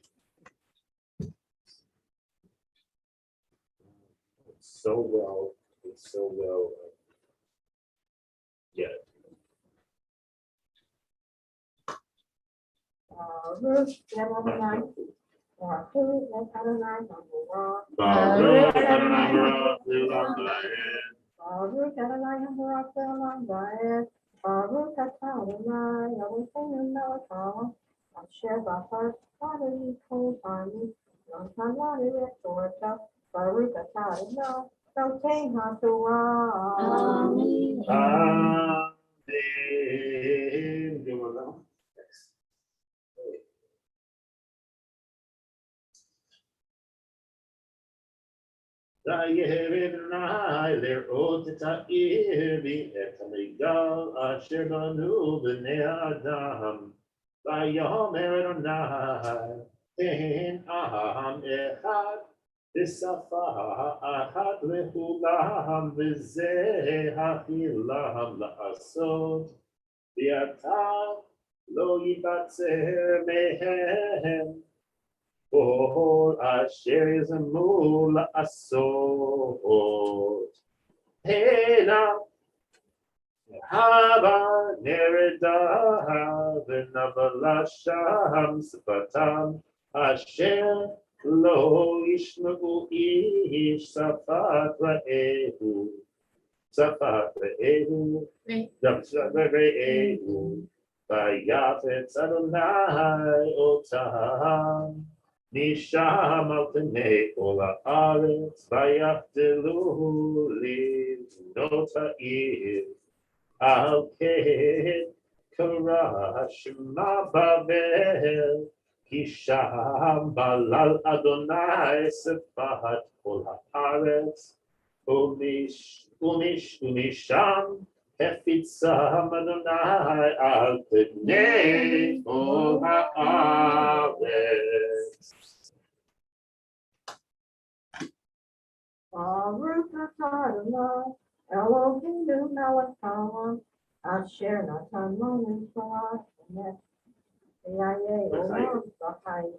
It's so well. Yeah. Baruch Adonai Baruch Le'olam Va'ed. Baruch atah Adonai Eloheinu melech haolam asher b'charbanu mikol ha'olim Untitled Chapter, Baruch atah Adonai, Eloheinu haTorah. Amen. Amen. Good one, though. ויהב אדוני לראות את העיר ואת המגדל אשר בנו בני האדם. ויאמר אדוני תן עם אחד בשפה אחת לכולם וזה הכילם לעשות ועתה לא ייבצר מהם כל אשר יזמו לעשות. הנה הבה נרדה ונבלה שם שפתם אשר לא ישמעו איש שפת רעהו גם שפת רעהו ויפץ אדוני אותם משם על פני כל הארץ ויחדלו לבנות העיר על כן קרא שמה בבל כי שם בלל אדוני שפת כל הארץ ומשם הפיצם אדוני על פני כל הארץ. Baruch atah Adonai, Eloheinu melech haolam, asher natan לנו תורת אמת. ויהיה עולם וחיי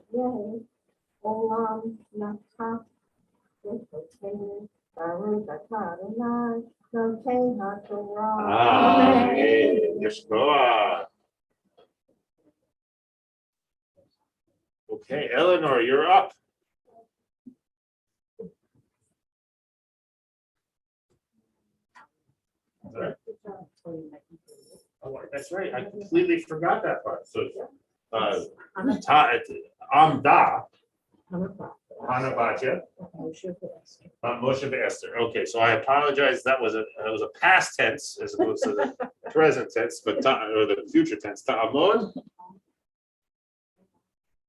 עולם נתן ותותנו. Baruch atah Adonai, Eloheinu haTorah. Amen. Yes, Lord. Okay, Eleanor, you're up. All right. Oh, that's right. I completely forgot that part. So, Amda, Hanabatya, Moshe Esther. Okay, so I apologize. That was a past tense as opposed to the present tense, but or the future tense. Ta'amod,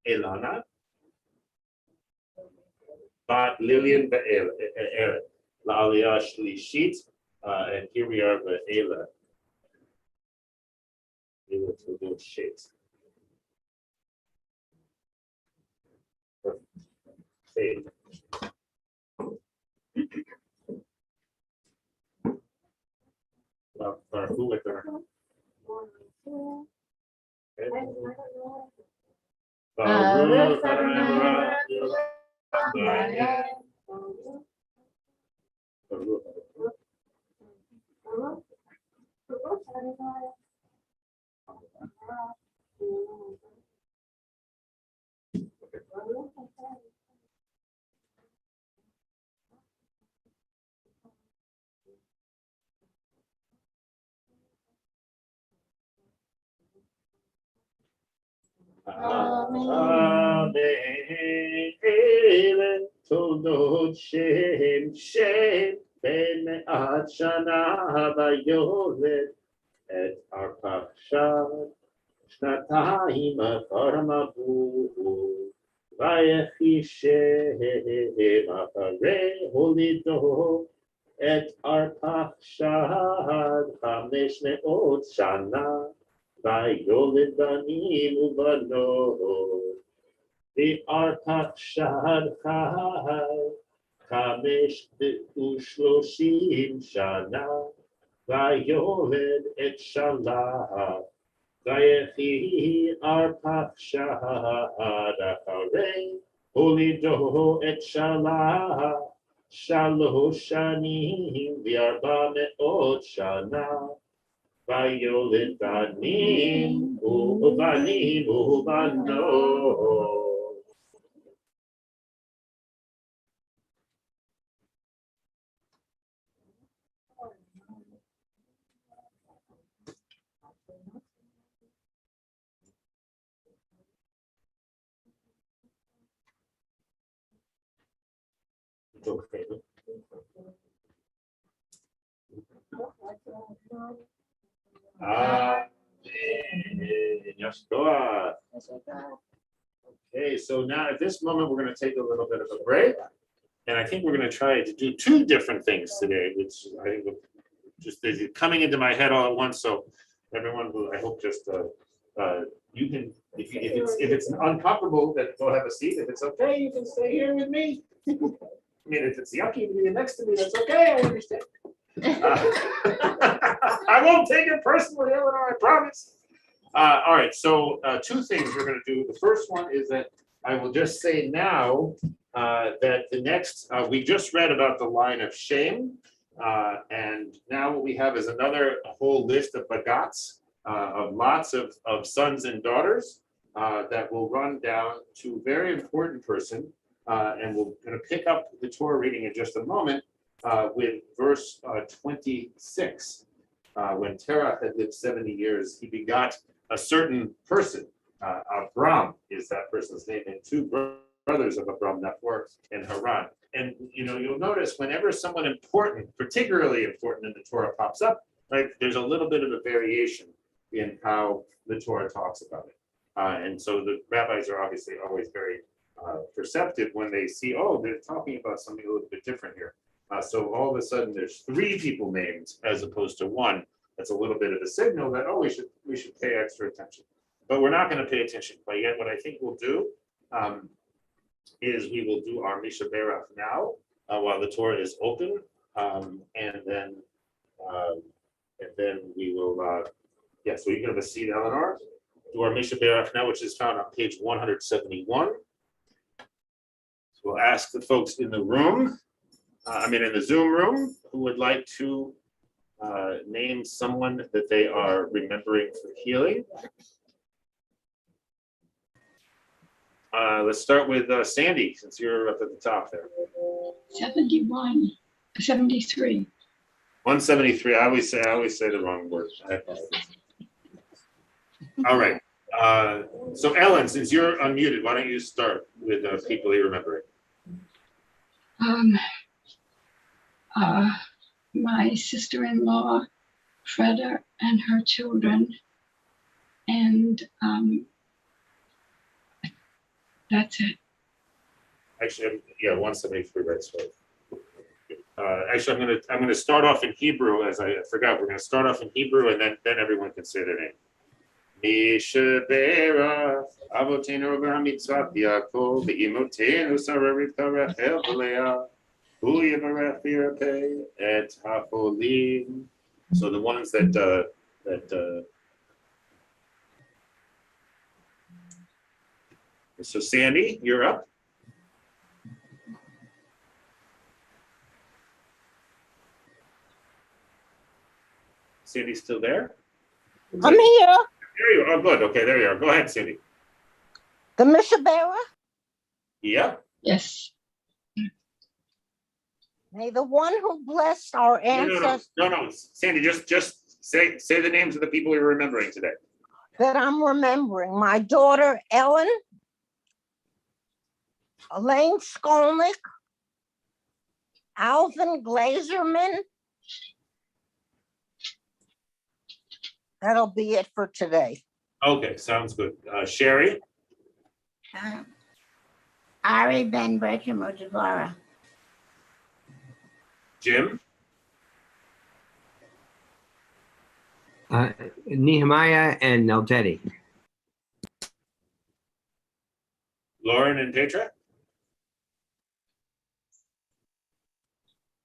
Elana, Bat Lillian Be'er, La'aliyah Shlishit, and here we are Be'ela. Ela to do shit. Fade. Who with her? Baruch Adonai. Amen. Amen. תולדות שם בן מעט שנה ויולד את ארפחשד שנתיים אחר מבוא ויחי שם אחרי הולידו את ארפחשד 500 שנה ויולד בנים ובנות וארפחשד חי 35 שנה ויולד את שלח ויחי ארפחשד אחרי הולידו את שלח 3 שנים ו400 שנה ויולד בנים ובנות Amen. Yeshua. Okay, so now at this moment, we're going to take a little bit of a break. And I think we're going to try to do two different things today, which I think just is coming into my head all at once. So everyone will, I hope, just you can, if it's uncomfortable, then go have a seat. If it's okay, you can stay here with me. I mean, if it's yucky to be next to me, that's okay. I understand. I won't take it personally, Eleanor, I promise. All right, so two things we're going to do. The first one is that I will just say now that the next, we just read about the line of shame. And now what we have is another whole list of bagats, of lots of sons and daughters that will run down to a very important person. And we're going to pick up the Torah reading in just a moment with verse 26. When Terah had lived 70 years, he begot a certain person. Abram is that person's name, and two brothers of Abram, Nahor and Haran. And you'll notice whenever someone important, particularly important in the Torah pops up, right, there's a little bit of a variation in how the Torah talks about it. And so the rabbis are obviously always very perceptive when they see, oh, they're talking about something a little bit different here. So all of a sudden there's three people named as opposed to one. That's a little bit of a signal that, oh, we should pay extra attention. But we're not going to pay attention. But yet what I think we'll do is we will do our Misha Berach now while the Torah is open. And then we will, so you can have a seat, Eleanor. Do our Misha Berach now, which is found on page 171. So we'll ask the folks in the room, in the Zoom room, who would like to name someone that they are remembering for healing. Let's start with Sandy, since you're up at the top there. 71, 73. 173. I always say the wrong word. I apologize. All right. So Ellen, since you're unmuted, why don't you start with people you're remembering? My sister-in-law, Freda, and her children, and that's it. Actually, 173, right? So, actually, I'm gonna start off in Hebrew, as I forgot. We're gonna start off in Hebrew, and then everyone can say their name. Misha Berach, Avotenu Mitzvah Yaakov, Imotenu Sararita Rachel Leah, Hu Yivarech V'Yirpeh Et Hacholim. So the ones that so Sandy, you're up. Sandy's still there? I'm here. There you are. Oh, good. Okay, there you are. Go ahead, Sandy. The Mishabera. Yeah. Yes. May the one who blessed our ancestors No. Sandy, just say the names of the people you're remembering today. that I'm remembering. My daughter, Ellen, Elaine Skolnick, Alvin Glazerman. That'll be it for today. Okay, sounds good. Sherry, Ari Ben Bertram Ojibara. Jim, Nehemiah and Neldeti. Lauren, and Petra.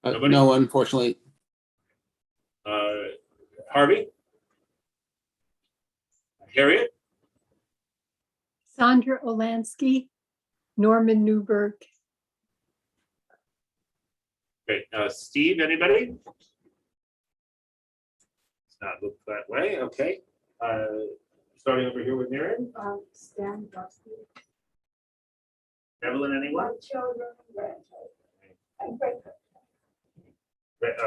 Nobody? No, unfortunately. Harvey, Harriet, Sandra Olansky, Norman Newberg. great. Steve, anybody? It's not look that way. Okay. Starting over here with Miriam. Stan Dusty. Evelyn, anyone? Children, grandchildren. And great.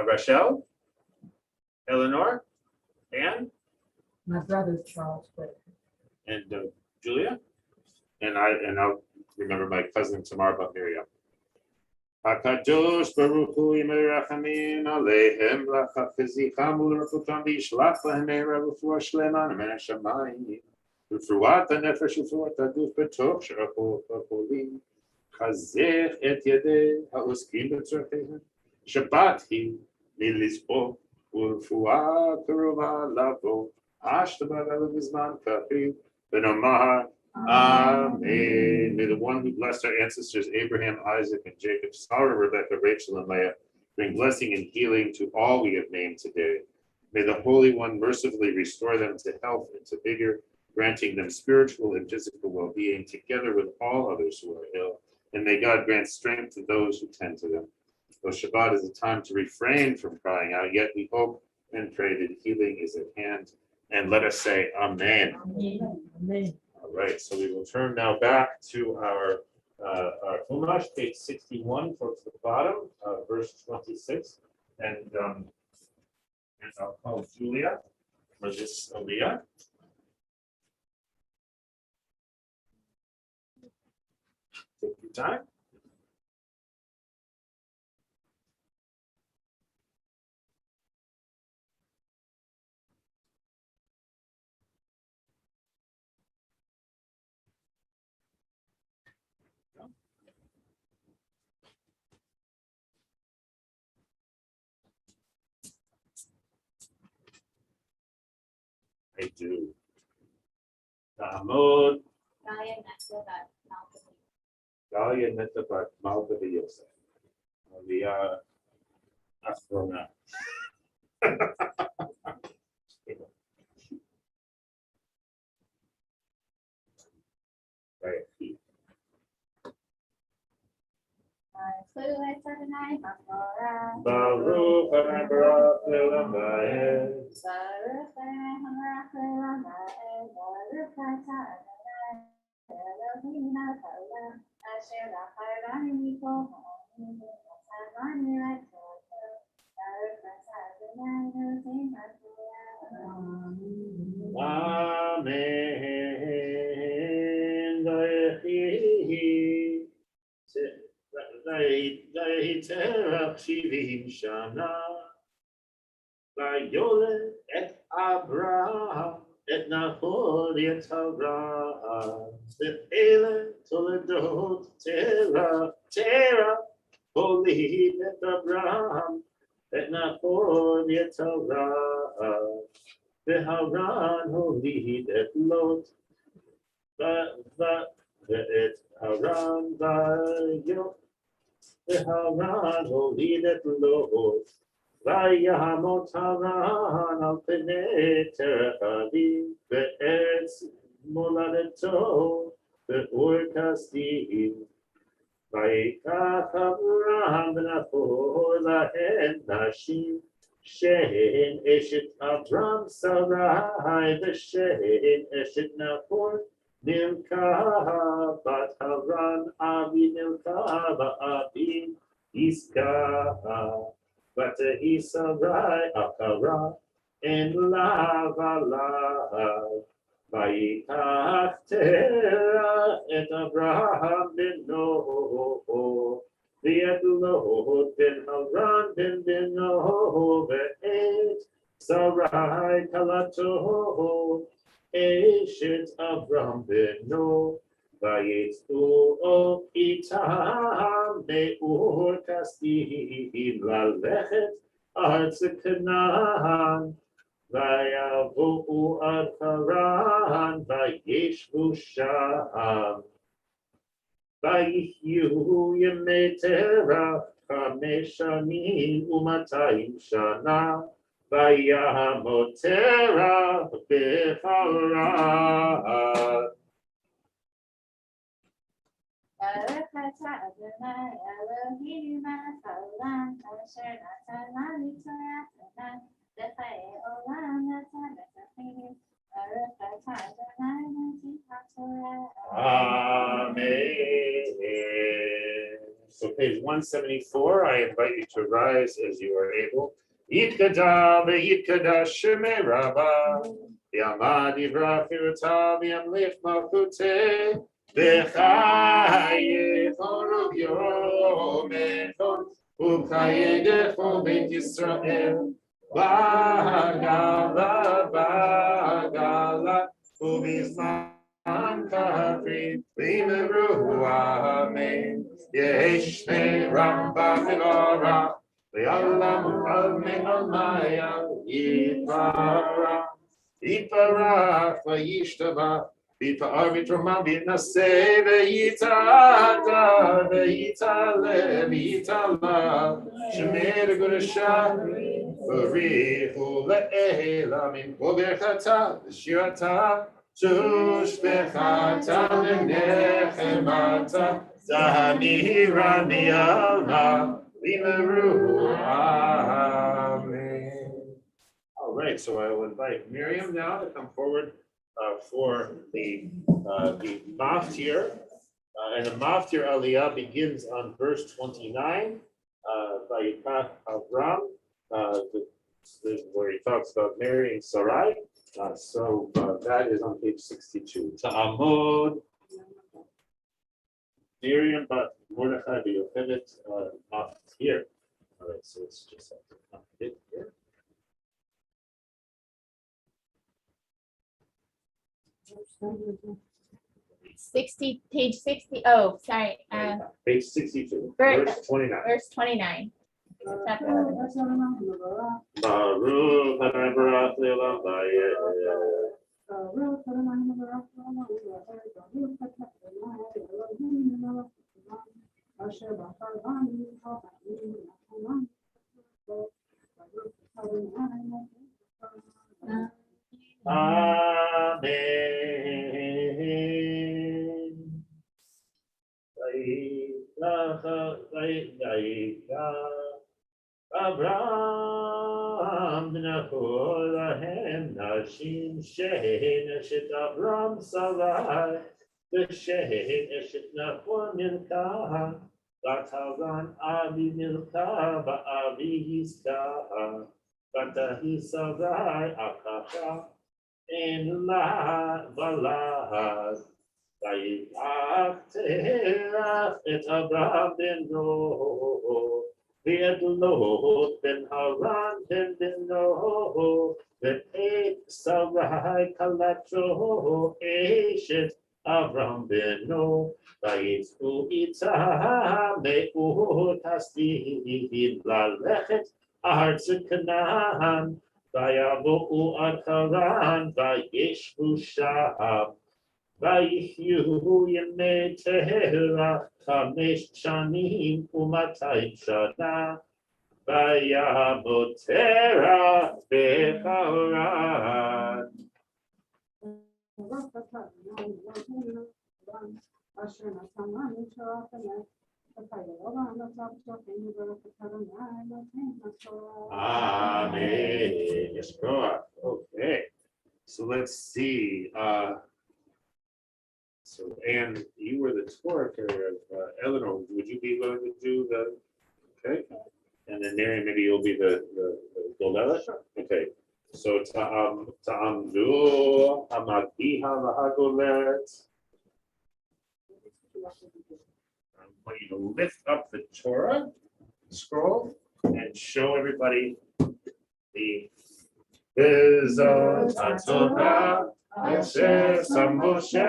Rachel, Eleanor, Anne, My brother's Charles Whitaker. and Julia, and I'll remember my cousin Tamar, but Miriam. HaKadosh Baruch Hu Yimei Rachamim Aleichem L'chafizicham U'Lerefutam V'Yishlach Lahem Me'era Refuah Shlema Min Hashamayim Refuat HaNefesh Refuat HaGuf B'Tov She'achol HaCholim Chazech Et Yedei HaOskim B'Tzorcheihem Shabbat Hi Milizbo U'Refuah Kerova Lavo Ashtabat Elu B'Zman Kachiv V'Nomar Amen. May the one who blessed our ancestors Abraham, Isaac, and Jacob, Sarah, Rebecca, Rachel, and Leah, bring blessing and healing to all we have named today. May the Holy One mercifully restore them to health and to vigor, granting them spiritual and physical well-being together with all others who are ill. And may God grant strength to those who tend to them. Though Shabbat is a time to refrain from crying out, yet we hope and pray that healing is at hand. And let us say Amen. Amen. All right, so we will turn now back to our Chumash, page 61, towards the bottom, verse 26. And I'll call Julia for this Aliyah. Take your time. I do. Tamod, Dalia Netabat Malta Yosef. Aliyah Afrona. Right. Baruch Haba Lelam Ba'ed. Amen. Terach Shivim Shana Vayoled et Abraham et Nahor et Avraham Ve'ele Toledot Terach Holy et Abraham et Nahor et Avraham Ve'Haran Holy et Lot Ve'et Haran Vayot Haran holy et Lot, Vayamot Haran al Pnei Terach ve'etz moladeto ve'ur kasdim. Vayikach Avraham v'nachor lahem nashim, she'en eshet Avram Sarai ve'she'en eshet Nahor. Milka bat Haran Abi Milka Abi Iska bat Isarai Akara en Lavala Vayikach Terach et Abraham ben Noho v'et Lot ben Haran ben Noho ve'et Sarai Kalato Eshet Avram beno, vayetzu o itam be'ur kasdim lalechet artz Canaan, vayavo'u ad Haran vayeshvu sham, vayihyu yemei terach chamesh shanim u'matayim shana. Vayamot Terach b'Haran. Amen. So page 174, I invite you to rise as you are able. Yitkada ve'yitkada shemei Rabbah, Yamad Ibrahim Yamlif Malkute, Bechaye Chorub Yomechon, Uchaye Dechol Beit Yisrael, Bagala, Bagala, Ubizman Kafri, Limebru Amen, Yeshne Ramba Milora, Le'alam Alme Almaya, Yipara. Iparach vayishtava, v'ipar v'troma v'naseh v'yitada, v'yitale v'yitala, shemer gurasha, v'richu le'ela min kol berchata v'shirata, tushbechata v'nechemata, zahmira mi'alma, v'meru amen. All right, so I will invite Miriam now to come forward for the maftir. And the maftir aliyah begins on verse 29, Vayikach Avram, where he talks about marrying Sarai. So that is on page 62. Ta'amod, Miriam, but Mordechai Yocheved maftir. All right, so it's just have to come here. 60, page 60. Oh, sorry. Page 62, Verse- verse 29. Verse 29. Chapter 11. Baruch Adonai Baruch Le'olam Vayeh. Amen. Abraham Nahor Lahem Nashim Shehin Eshet Abraham Sarai the Shehin Eshet Nahor Milka Batavan Abi Milka Ba'avi Hiska Batahi Sarai Akasha En La Balahas Vayikach et Abraham ben Noah, v'et Lot ben Haran ben Noah, v'et Sarai Kalatro Eshet Abraham ben Noah, v'yitzu ita me'ut hasdihim lalechet arz Canaan, v'yavo'u ad Haran v'yeshvu sham. Vayihyu yemei terach chamesh shanim u'matayim shana vayamot terach becharan. Amen. Yes, God. Okay. So let's see. So, Anne, you were the Torah carrier of Eleanor. Would you be willing to do the, okay? And then Mary, maybe you'll be the Golela? Okay. So, Ta'amdu, Amadiha, Lahagolet. I want you to lift up the Torah scroll and show everybody the Bezot HaTorah. Asher Sam Moshe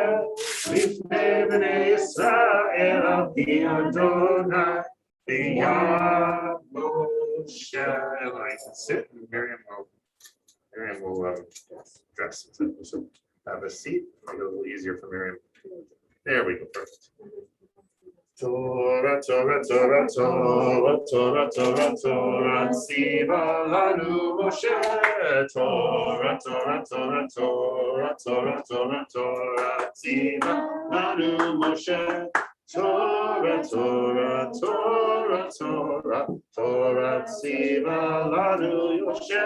Lifnei Bnei Yisrael Al Pi Adonai B'Yad Moshe. And I can sit and Miriam will dress. So have a seat. Make it a little easier for Miriam. There we go. Perfect. Torah, Torah, Torah, Torah, Torah, Torah, Torah, Tziva lanu Moshe. Torah, Torah, Torah, Torah, Torah, Torah, Torah, Tziva lanu Moshe. Torah, Torah, Torah, Torah, Torah, Tziva lanu Moshe.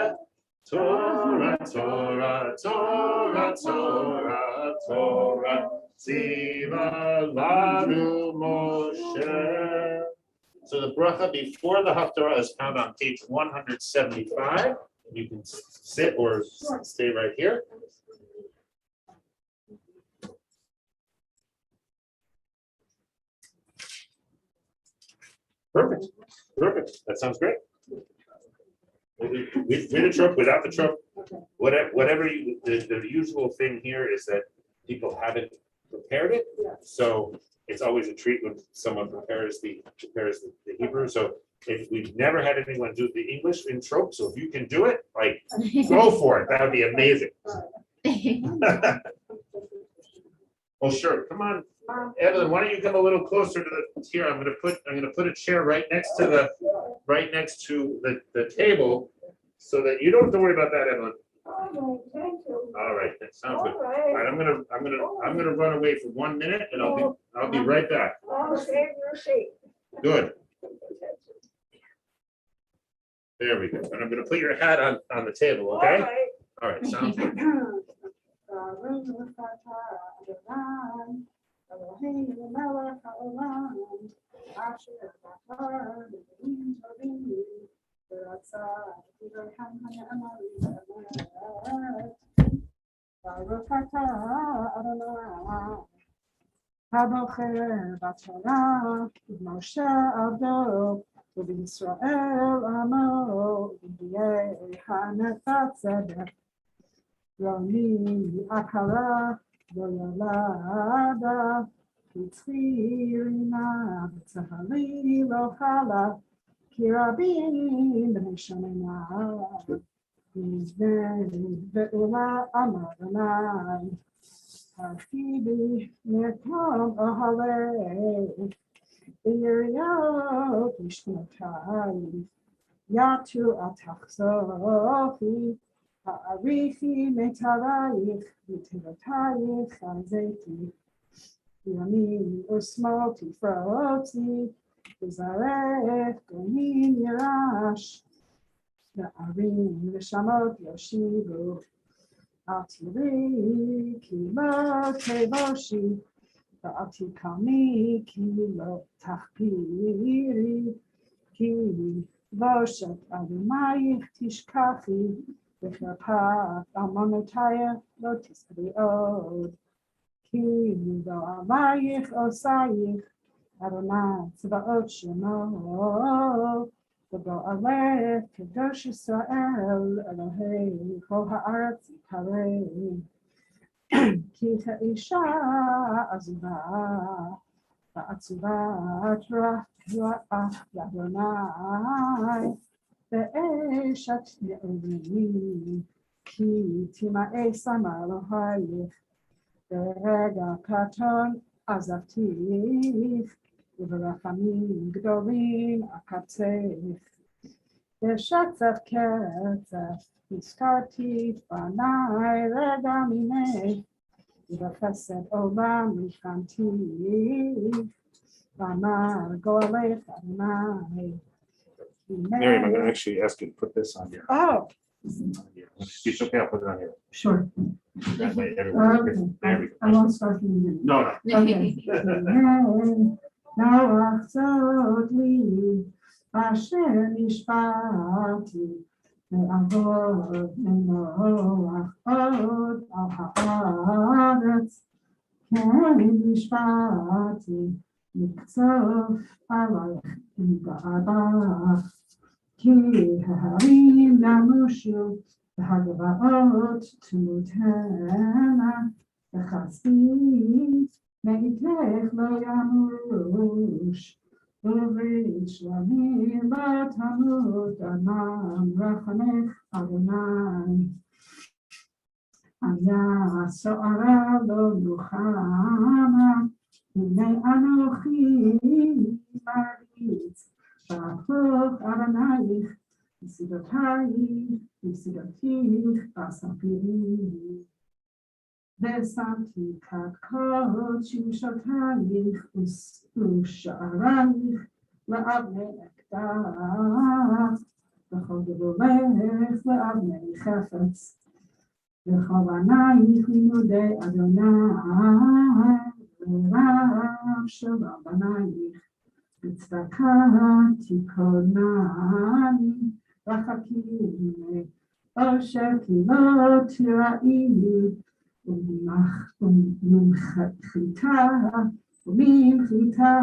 Torah, Torah, Torah, Torah, Torah. Tziva lanu Moshe. So the bracha before the Haftarah is found on page 175. You can sit or stay right here. Perfect, perfect. That sounds great. With a truck, without the truck, whatever you, the usual thing here is that people haven't prepared it. So it's always a treat when someone prepares the Hebrew. So if we've never had anyone do the English in trope, so if you can do it, like, go for it. That would be amazing. Oh, sure. Come on, Evelyn, why don't you come a little closer to the here? I'm gonna put a chair right next to the table so that you don't have to worry about that, Evelyn. All right, thank you. All right, that sounds good. All All right. right, I'm gonna run away for 1 minute and I'll be right back. I'll save your seat. Good. There we go. And I'm gonna put your hat on the table, All okay? right. All right, sounds good. הבוחר בתורה, ובמשה עבדו, ובישראל עמו, ובידי הנפת צדק. לא היא עקרה, לא ילדה, כי צעירינה וצהלי לא חלה, כי רבים בני שמנה, ועולה אמר אדוני. Habibi, nekom ahale, Iriot ishmatai, Yatu atachsofi, Ha'arifi metarayich, Vitivatayich, Hazeti, Yamin usmol tifroti, Bizarech, Gomin yirash, Na'arim v'shamot yoshivu, Atiri kilo tevoshi, Atikami kilo tachpiri, ki voshet adumayich tishkachi, v'chapat almonotaya lo tisri od, ki lo alayich osayich, Adonai tzvaot shemo, V'bo alech kadosh Yisrael Elohei kol haaretz yikarei ki ha'isha azuva va'atzuva ra'ach l'Adonai ve'eshat ne'orim ki tima'ei sama Elohayich ve'rega katon azavtich וברחמים גדולים אקצף, בשצף קצף הזכרתי פניי רגע ממך, ובחסד עולם ניחמתי, ואמר גואלך אדוני. Miriam, I'm gonna actually ask you to put this on here. Oh, It's okay, I'll put it on here. sure. That way everyone. There we I go. won't start from the beginning. No. Okay. נוח זאת לי, אשר נשבעתי, לעבוד מנוח עוד על הארץ, כן נשבעתי, לקצוף עלייך מבעדך, כי ההרים ימושו, והגבעות תמותנה, וחסדי מאיתך לא ימוש, וברית שלמים לא תמות, ענן רחמך אדוני. היה סוערה לא נוחמה, הנה אנוכי מרביץ, בהפוך אדונייך, וסידותייך בספירי. ושמתי כד שמשותייך ושערייך לאבני אקדח, וכל גבולך לאבני חפץ, וכל ענייך לימודי אדוני, ורב שלום בנייך, בצדקה תיכונני, רחקים אשר קהילות תראי, וממחיתה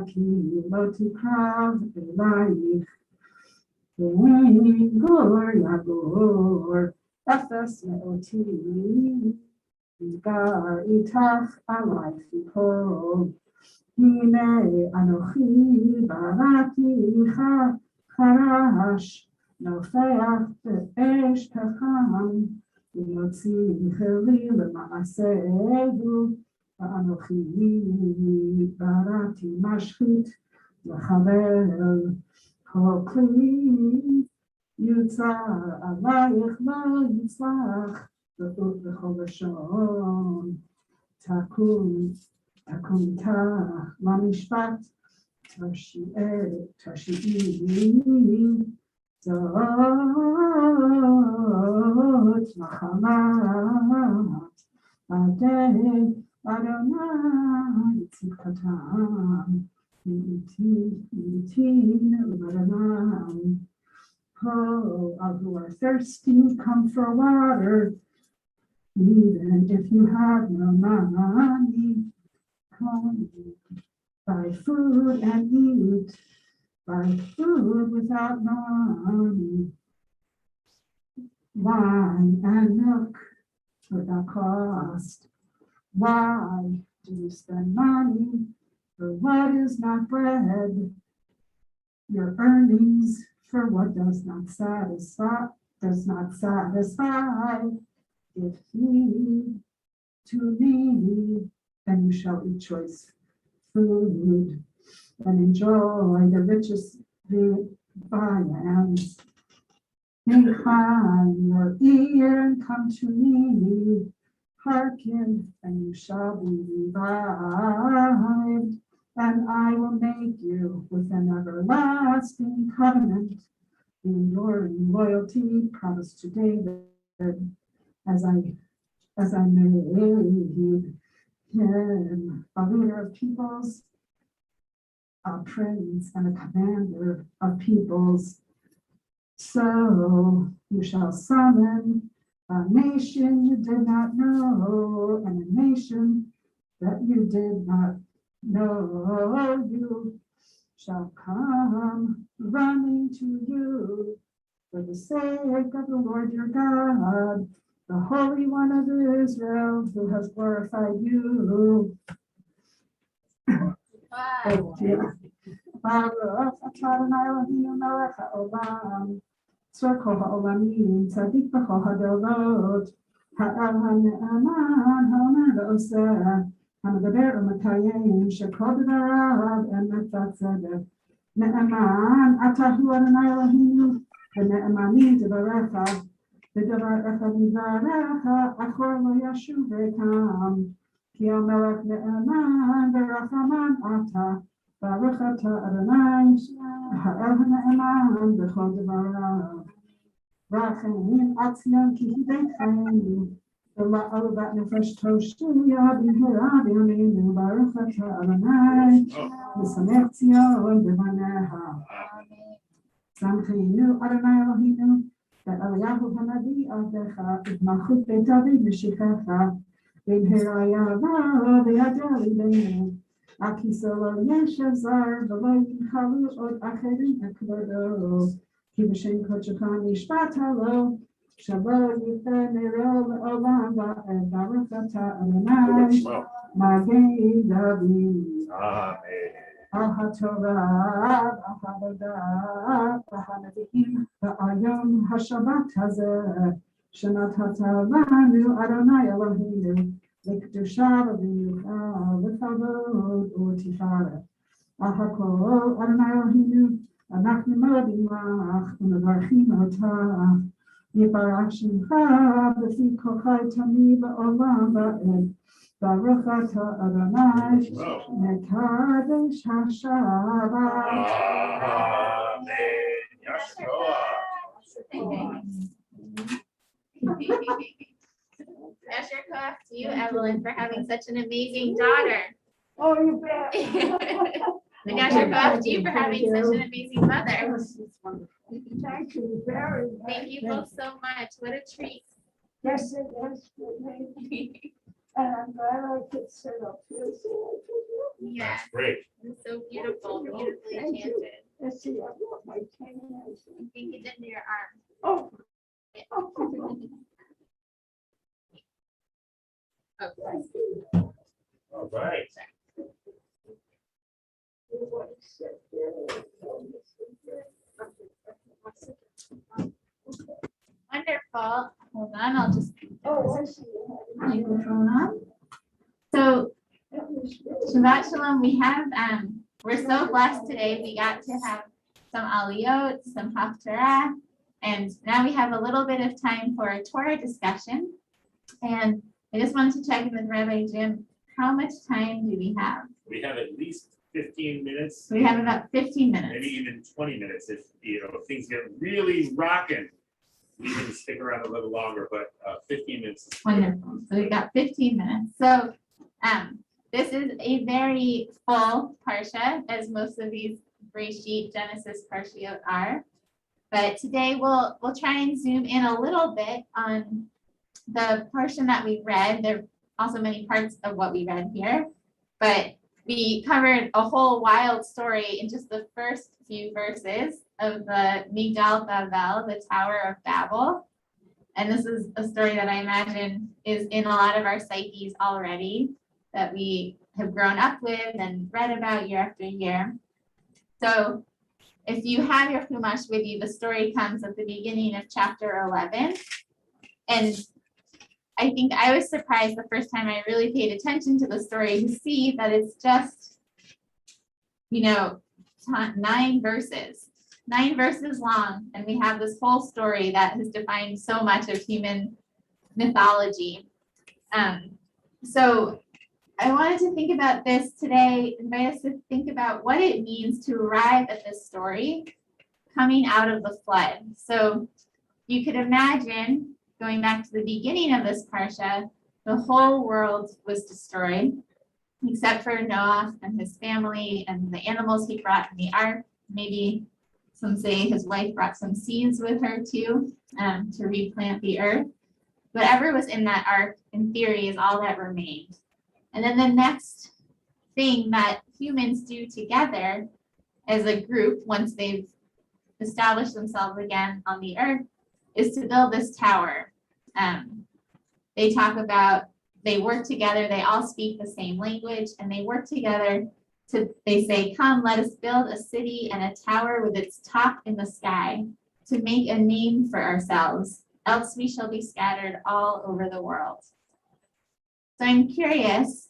כי לא תקרב אלייך. גור יגור, אפס מאותי, יגר איתך עלי פיפול. הנה אנוכי בראתיך חרש, נופח באש פחם, ויוציא חרי למעשהו, ואנוכי בראתי משחית לחבל. כל כלי יוצר עלייך לא יצלח, בכל לשון תקום איתך למשפט, תרשיעי זאת נחלת עדי אדוני צדקתם. Oh, who are thirsty, come for water. Even if you have no money, come buy food and eat. Buy food without money. Wine and milk without cost. Why do you spend money for what is not bread? Your earnings for what does not satisfy. Give heed to me, and you shall eat choice food and enjoy the richest viands. Incline your ear and come to me. Hearken, and you shall be revived. And I will make you with an everlasting covenant, the enduring loyalty promised to David, as I made him a leader of peoples, a prince and a commander of peoples. So you shall summon a nation you did not know, and a nation that you did not know. You shall come running to you for the sake of the Lord your God, the Holy One of Israel, who has glorified you. Thank you. Baruch atah Adonai Eloheinu melech haolam, tzor kol ha'olamim, tzadik b'chol hadorot, ha'el ha'ne'eman ha'omer v'oseh, המדבר ומקיים שכל דבריו אמת וצדק. נאמן אתה הוא אדוני אלוהינו, ונאמנים דבריך, ודבריך מדבריך אחור לא ישובתם. כי המלך נאמן ורחמן אתה, ברוך אתה אדוני האל הנאמן בכל דבריו. וכן עציון כי היא ביתנו, ולאהבת נפש תושביה במהרה בימינו, ברוך אתה אדוני משמח ציון בבניה. שמחנו אדוני אלוהינו ואליהו הנביא עבדך, את מלכות בית דוד משיחך, במהרה יבוא וידע ליבנו, הכיסא לא ישב זר ולא ינחלו עוד אחרים את כבודו, כי בשם קודשך נשבעת לו, שלא יפה נראו לעולם ועד. ברוך אתה אדוני מגן דוד. על התורה והעבודה והנביאים ועל יום השבת הזה שנתת לנו אדוני אלוהינו לקדושה ובמיוחד לכבוד ותפארת. על הכל אדוני אלוהינו אנחנו מודים לך ומברכים אותך. יברך שמך בפי כל חי תמיד לעולם ועד. ברוך אתה אדוני מקדש השבת. Yasher Koach to you, Evelyn, for having such an amazing daughter. Oh, you bet. We got to go after you for having such an amazing mother. Yes, it's wonderful. Thank you very much. Thank you both so much. What a treat. Yes, it is for me. And I'm glad I could sit up here. So I could Yeah, That's great. it's so beautiful, beautifully Thank you. enchanted. Let's see, I've got my cane. I think it's into your arm. Oh. Oh, Thank you. All right. wonderful. Hold on, I'll just Oh, I see. microphone on. So Shabbat Shalom, we're so blessed today. We got to have some aliyot, some haftarah, and now we have a little bit of time for a Torah discussion. And I just wanted to check in with Rabbi Jim, how much time do we have? We have at least 15 minutes. We have about 15 Maybe minutes. even 20 minutes if, if things get really rocking. We can stick around a little longer, but 15 minutes. Is Wonderful. So we've got 15 minutes. So this is a very full parsha, as most of these Breshit Genesis parshiot are. But today we'll try and zoom in a little bit on the portion that we read. There are also many parts of what we read here, but we covered a whole wild story in just the first few verses of the Migdal Bavel, the Tower of Babel. And this is a story that I imagine is in a lot of our psyches already, that we have grown up with and read about year after year. So if you have your Chumash with you, the story comes at the beginning of chapter 11. And I think I was surprised the first time I really paid attention to the story to see that it's just, 9 verses long. And we have this whole story that has defined so much of human mythology. So I wanted to think about this today, invite us to think about what it means to arrive at this story coming out of the flood. So you could imagine, going back to the beginning of this parsha, the whole world was destroyed, except for Noah and his family and the animals he brought in the ark. Maybe some say his wife brought some seeds with her too, to replant the earth. Whatever was in that ark, in theory, is all that remained. And then the next thing that humans do together as a group, once they've established themselves again on the earth, is to build this tower. They talk about, they work together, they all speak the same language, and they work together they say, come, let us build a city and a tower with its top in the sky to make a name for ourselves, else we shall be scattered all over the world. So I'm curious,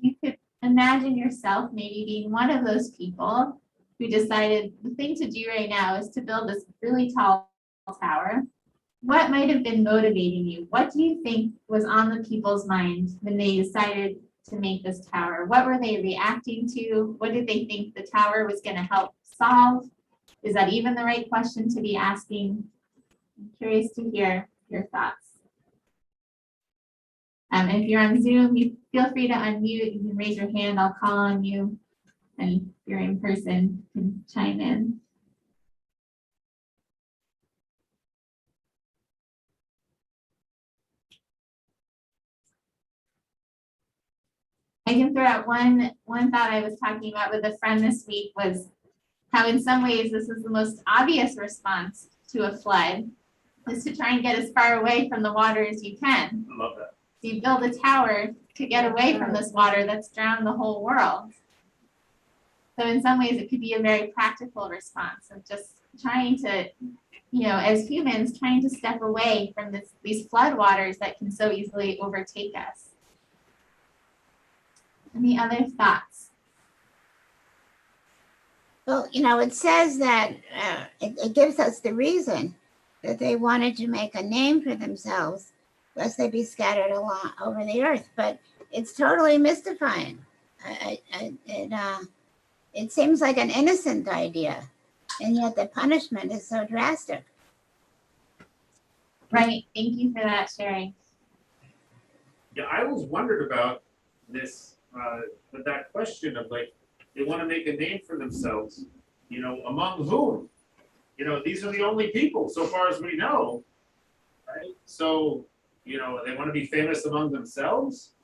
you could imagine yourself maybe being one of those people who decided the thing to do right now is to build this really tall tower. What might have been motivating you? What do you think was on the people's mind when they decided to make this tower? What were they reacting to? What did they think the tower was going to help solve? Is that even the right question to be asking? I'm curious to hear your thoughts. If you're on Zoom, you feel free to unmute. You can raise your hand. I'll call on you. And if you're in person, you can chime in. I can throw out one thought I was talking about with a friend this week was how in some ways this is the most obvious response to a flood, is to try and get as far away from the water as you can. I love that. So you build a tower to get away from this water that's drowned the whole world. So in some ways it could be a very practical response of just trying to, as humans, trying to step away from these flood waters that can so easily overtake us. Any other thoughts? Well, it says that it gives us the reason that they wanted to make a name for themselves, lest they be scattered along over the earth. But it's totally mystifying. It seems like an innocent idea, and yet the punishment is so drastic. Right. Thank you for that sharing. Yeah, I always wondered about this, that question of They want to make a name for themselves, among whom? These are the only people, so far as we know, right? So, they want to be famous among themselves.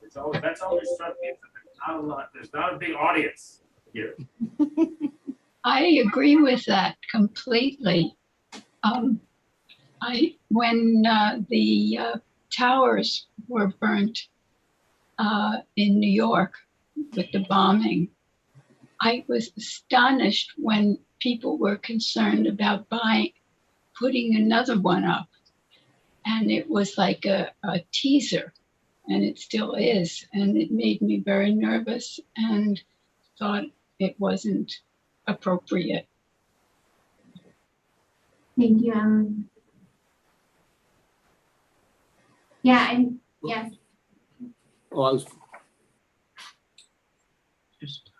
That's always struck me. There's not a big audience here. I agree with that completely. When the towers were burnt in New York with the bombing, I was astonished when people were concerned about putting another one up. And it was like a teaser, and it still is. And it made me very nervous and thought it wasn't appropriate. Thank you, Ellen. Yeah, and yes, Well,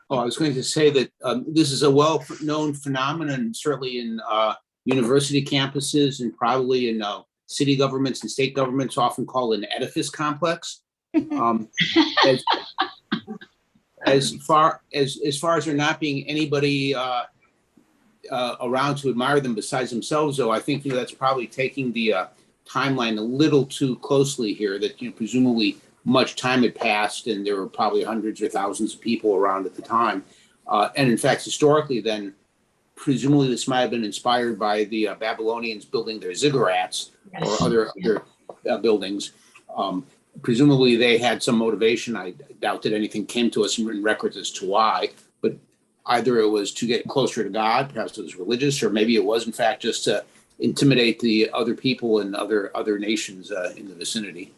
I was going to say that this is a well-known phenomenon, certainly in university campuses and probably in city governments and state governments, often called an edifice complex. As far as there not being anybody around to admire them besides themselves, though, I think that's probably taking the timeline a little too closely here. That presumably much time had passed, and there were probably hundreds or thousands of people around at the time. And in fact, historically, then presumably this might have been inspired by the Babylonians building their ziggurats or other buildings. Presumably they had some motivation. I doubt that anything came to us in written records as to why, but either it was to get closer to God, perhaps it was religious, or maybe it was in fact just to intimidate the other people and other nations in the vicinity.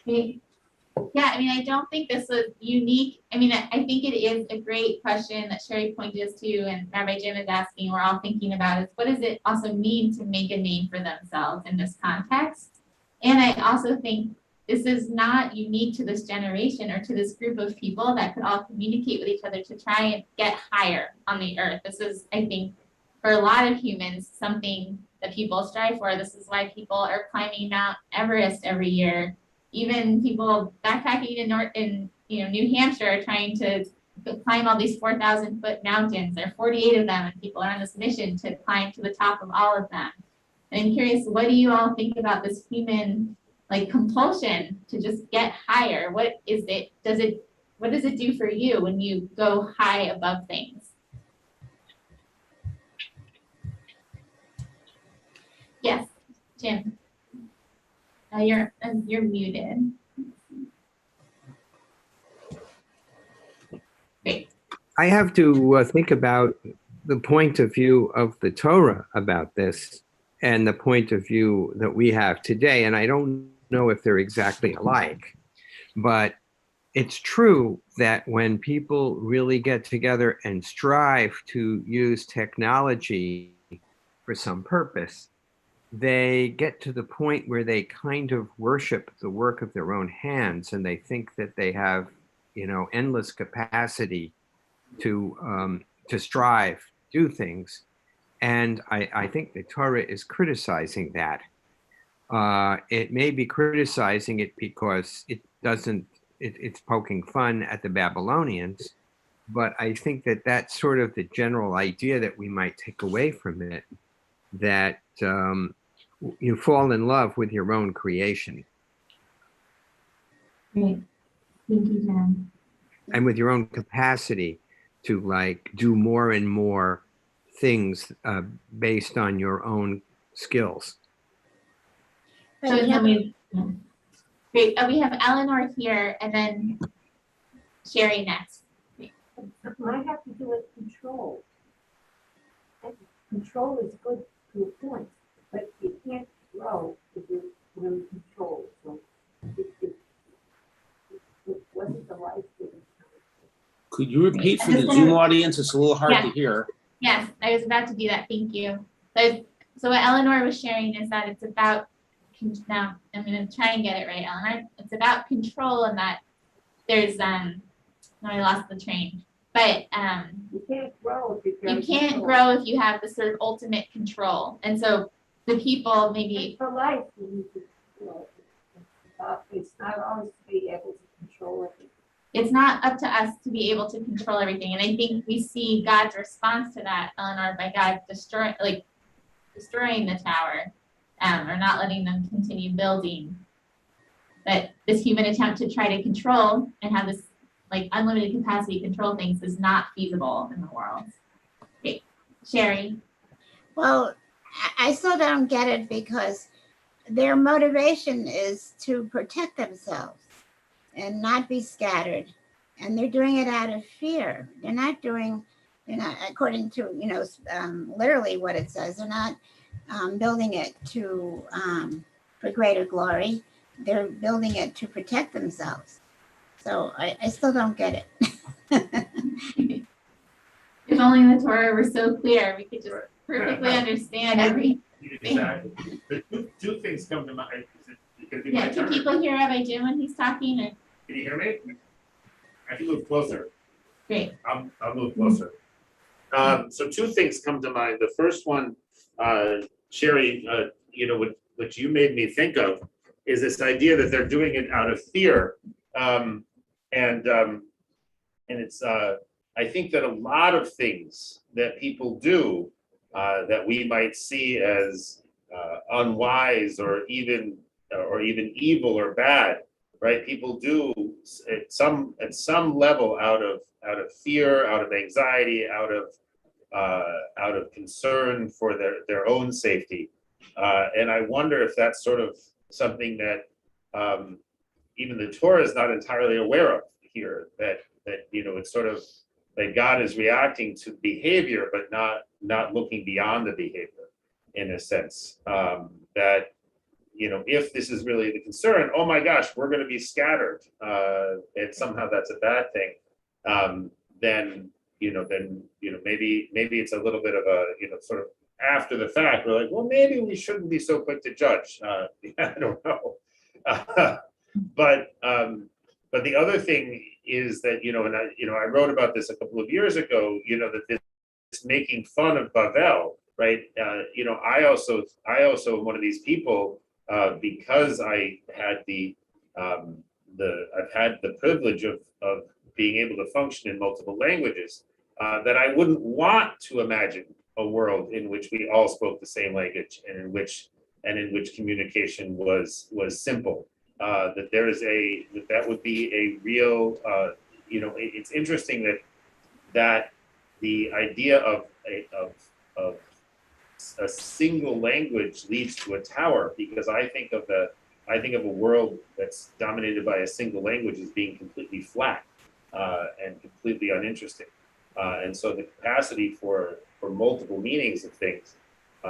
yeah, I don't think this was unique. I think it is a great question that Sherry pointed us to and Rabbi Jim is asking, we're all thinking about is what does it also mean to make a name for themselves in this context? And I also think this is not unique to this generation or to this group of people that could all communicate with each other to try and get higher on the earth. This is, I think, for a lot of humans, something that people strive for. This is why people are climbing Mount Everest every year. Even people backpacking in New Hampshire are trying to climb all these 4,000-foot mountains. There are 48 of them, and people are on this mission to climb to the top of all of them. And I'm curious, what do you all think about this human compulsion to just get higher? What is it? What does it do for you when you go high above things? Yes, Jim. You're muted. Great. I have to think about the point of view of the Torah about this and the point of view that we have today. And I don't know if they're exactly alike, but it's true that when people really get together and strive to use technology for some purpose, they get to the point where they kind of worship the work of their own hands, and they think that they have, endless capacity to strive, do things. And I think the Torah is criticizing that. It may be criticizing it because it's poking fun at the Babylonians, but I think that that's sort of the general idea that we might take away from it, that you fall in love with your own creation. Great. Thank you, Jen. And with your own capacity to do more and more things based on your own skills. So great. We have Eleanor here and then Sherry next. I have to do with control. Control is good to a point, but you can't grow if you're really controlled. So it wasn't the life giving. Could you repeat for the Zoom audience? It's a little hard to hear. Yes, I was about to do that. Thank you. So what Eleanor was sharing is that it's about, now I'm going to try and get it right, Eleanor. It's about control, and that there's, no, I lost the train. But You can't grow if you can't grow if you have the sort of ultimate control. And so the people maybe. For life, you need to, it's not always to be able to control it. it's not up to us to be able to control everything. And I think we see God's response to that, Eleanor, by God destroying the tower, or not letting them continue building. But this human attempt to try to control and have this like unlimited capacity to control things is not feasible in the world. Okay. Sherry. Well, I still don't get it because their motivation is to protect themselves and not be scattered. And they're doing it out of fear. They're not, according to, literally what it says, they're not building it for greater glory. They're building it to protect themselves. So I still don't get it. If only the Torah were so clear, we could just perfectly understand every. Two things come to mind. Yeah, can people hear Rabbi Jim when he's talking? Or? Can you hear me? I can move closer. Great. I'll move closer. So two things come to mind. The first one, Sherry, what you made me think of is this idea that they're doing it out of fear, and it's. I think that a lot of things that people do that we might see as unwise or even evil or bad, right? People do at some level out of fear, out of anxiety, out of concern for their own safety, and I wonder if that's sort of something that even the Torah is not entirely aware of here. That it's sort of that God is reacting to behavior, but not looking beyond the behavior, in a sense. That if this is really the concern, oh my gosh, we're going to be scattered, and somehow that's a bad thing. Then maybe it's a little bit of a sort of after the fact. We're like, well, maybe we shouldn't be so quick to judge. I don't know, but the other thing is that and I wrote about this a couple of years ago. That this making fun of Bavel, right? I also am one of these people because I had I've had the privilege of being able to function in multiple languages. That I wouldn't want to imagine a world in which we all spoke the same language and in which communication was simple. That there is that would be a real, it's interesting that the idea of a single language leads to a tower, because I think of a world that's dominated by a single language as being completely flat and completely uninteresting, and so the capacity for multiple meanings of things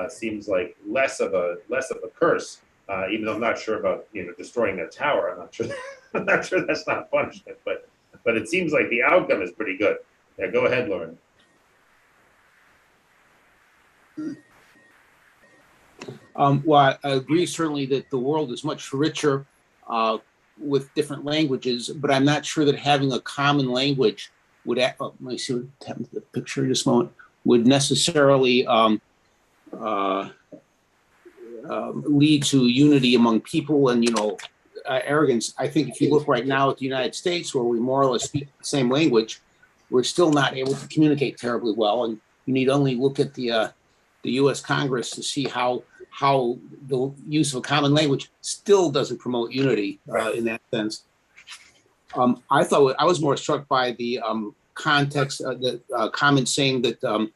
seems like less of a curse. Even though I'm not sure about destroying that tower, I'm not sure that's not punishment, but it seems like the outcome is pretty good. Yeah, go ahead, Lauren. Well, I agree certainly that the world is much richer with different languages, but I'm not sure that having a common language would. Let me see what happened to the picture just a moment. Would necessarily lead to unity among people and arrogance. I think if you look right now at the United States, where we more or less speak the same language, we're still not able to communicate terribly well, and you need only look at the U.S. Congress to see how the use of a common language still doesn't promote unity in that sense. I thought I was more struck by the context, the comment saying that the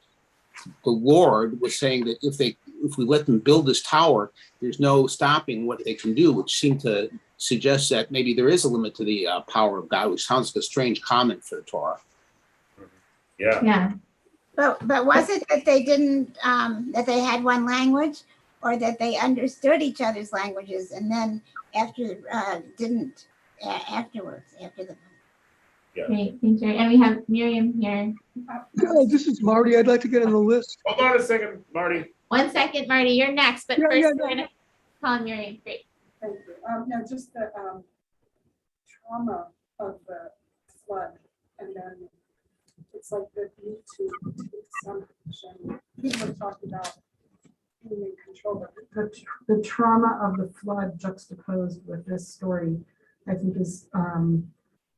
Lord was saying that if we let them build this tower, there's no stopping what they can do, which seemed to suggest that maybe there is a limit to the power of God, which sounds like a strange comment for the Torah. Yeah. Yeah. But was it that they didn't, that they had one language, or that they understood each other's languages and then didn't afterwards, after the. Yeah. Great, thank you. And we have Miriam here. This is Marty. I'd like to get on the list. Hold on a second, Marty. 1 second, Marty, you're next, but Yeah, first yeah, we're gonna call Miriam. Great. Thank you. No, just the trauma of the flood, and then it's like the need to take some action. People have talked about being in control, but the trauma of the flood juxtaposed with this story, I think, is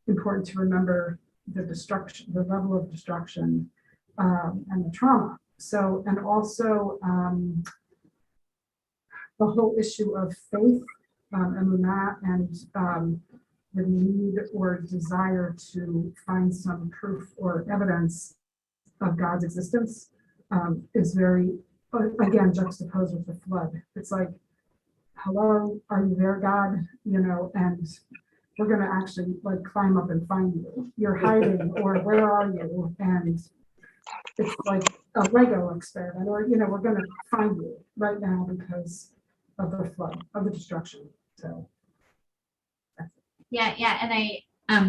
important to remember the destruction, the level of destruction, and the trauma. So, and also the whole issue of faith, emunah, and the need or desire to find some proof or evidence of God's existence is very, again, juxtaposed with the flood. It's like, hello, are you there, God? You know, and we're going to actually like climb up and find you. You're hiding, or where are you? And it's like a Lego experiment, or, you know, we're going to find you right now because of the flood, of the destruction. So. Yeah, and I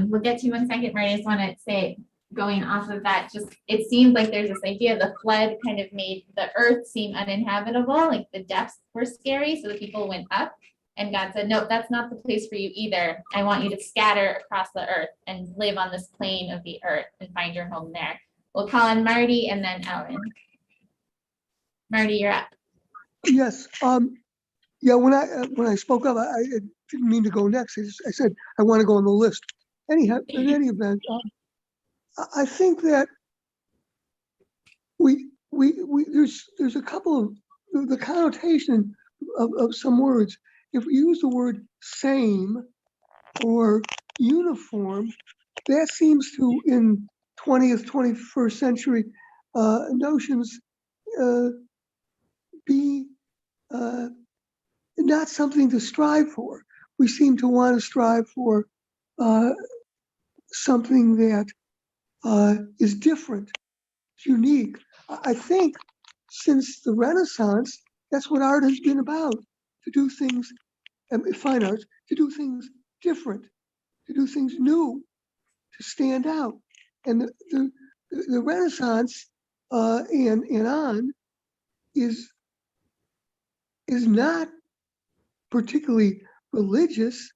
we'll get to you in a second, Mary. I just want to say, going off of that, just it seems like there's this idea the flood kind of made the earth seem uninhabitable, like the depths were scary, so the people went up, and God said, nope, that's not the place for you either. I want you to scatter across the earth and live on this plane of the earth and find your home there. We'll call on Marty and then Ellen. Marty, you're up. Yes. Yeah. When I spoke up, I didn't mean to go next. I said I want to go on the list. Anyhow, in any event, I think that there's a couple of the connotation of some words. If we use the word same or uniform, that seems to, in 20th, 21st century notions, be not something to strive for. We seem to want to strive for something that is different, unique. I think since the Renaissance, that's what art has been about, to do things, fine arts, to do things different, to do things new, to stand out. And the Renaissance and on is not particularly religious.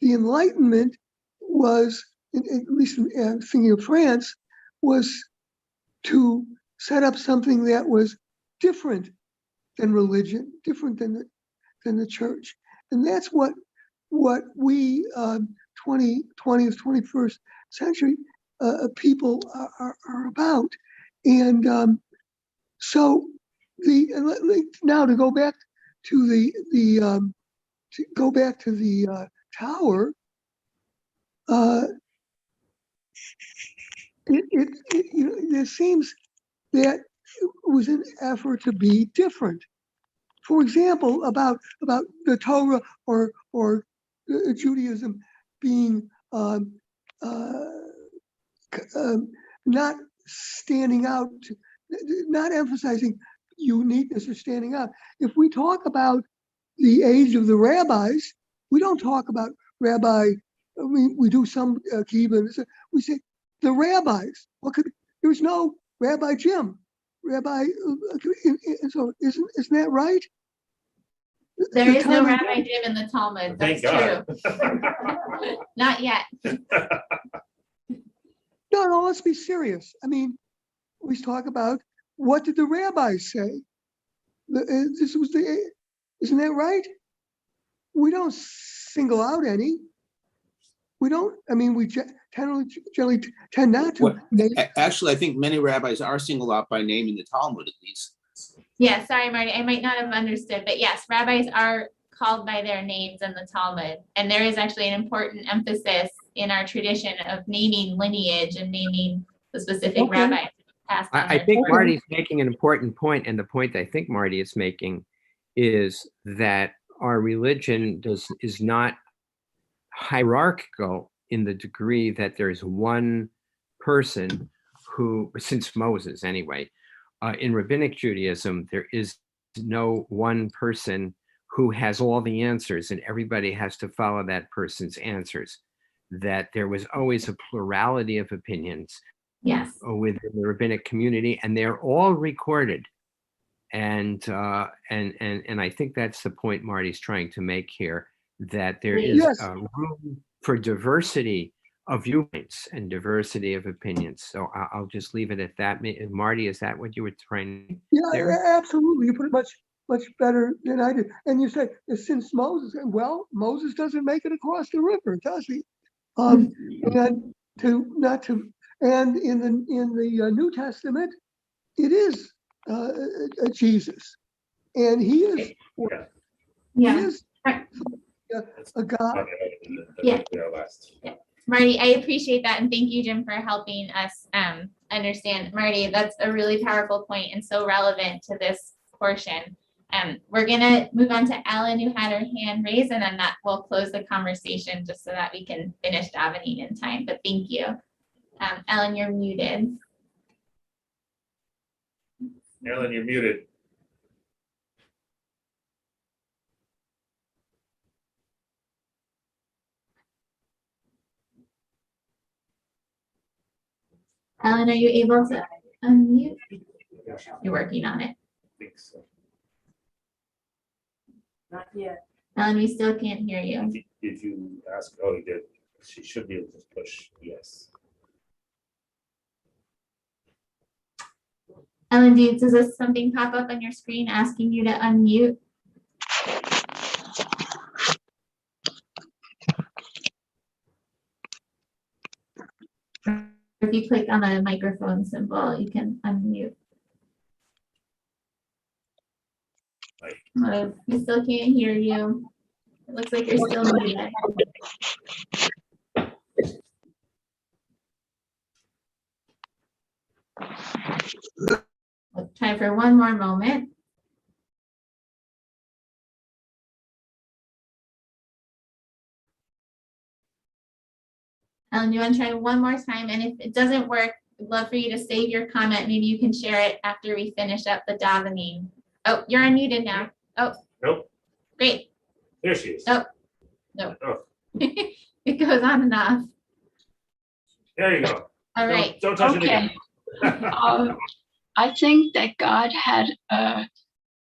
The Enlightenment was, at least thinking of France, was to set up something that was different than religion, different than the church. And that's what we 20th, 21st century people are about. And so now to go back to the tower, it seems that it was an effort to be different. For example, about the Torah or Judaism being not standing out, not emphasizing uniqueness or standing out. If we talk about the age of the rabbis, we don't talk about rabbi. We do some kibbutz. We say the rabbis. There's no Rabbi Jim, Rabbi. So isn't that right? There is no Rabbi Jim in the Talmud. That's Thank true. Not yet. No, let's be serious. I mean, we talk about what did the rabbis say? Isn't that right? We don't single out any. We don't. I mean, we generally tend not to. Actually, I think many rabbis are singled out by name in the Talmud, at least. Yeah, sorry, Marty, I might not have understood, but yes, rabbis are called by their names in the Talmud. And there is actually an important emphasis in our tradition of naming lineage and naming the specific rabbis. I think Marty's making an important point, and the point I think Marty is making is that our religion is not hierarchical in the degree that there's one person who, since Moses anyway, in Rabbinic Judaism, there is no one person who has all the answers and everybody has to follow that person's answers. That there was always a plurality of opinions within the rabbinic community, and they're all recorded. And I think that's the point Marty's trying to make here, that there is a room for diversity of viewpoints and diversity of opinions. So I'll just leave it at that. Marty, is that what you were trying? Yeah, absolutely. You put it much better than I did. And you said since Moses, well, Moses doesn't make it across the river, does he? And and in the New Testament, it is Jesus, and he is he Yeah. is a God. Yeah. Marty, I appreciate that. And thank you, Jim, for helping us understand. Marty, that's a really powerful point and so relevant to this portion. We're going to move on to Ellen, who had her hand raised, and then that will close the conversation just so that we can finish davening in time. But thank you. Ellen, you're muted. Ellen, you're muted. Ellen, are you able to unmute? You're working on it. I think so. Not yet. Ellen, we still can't hear you. Did you ask? Oh, you did. She should be able to push yes. Ellen, does this something pop up on your screen asking you to unmute? If you click on the microphone symbol, you can unmute. We still can't hear you. It looks like you're still muted. We'll try for one more moment. You want to try one more time, and if it doesn't work, I'd love for you to save your comment. Maybe you can share it after we finish up the davening. Oh, you're unmuted now. Oh. Nope. Great. There she is. Oh. No. Oh. It goes on and off. There you go. All right. Don't touch it again. I think that God had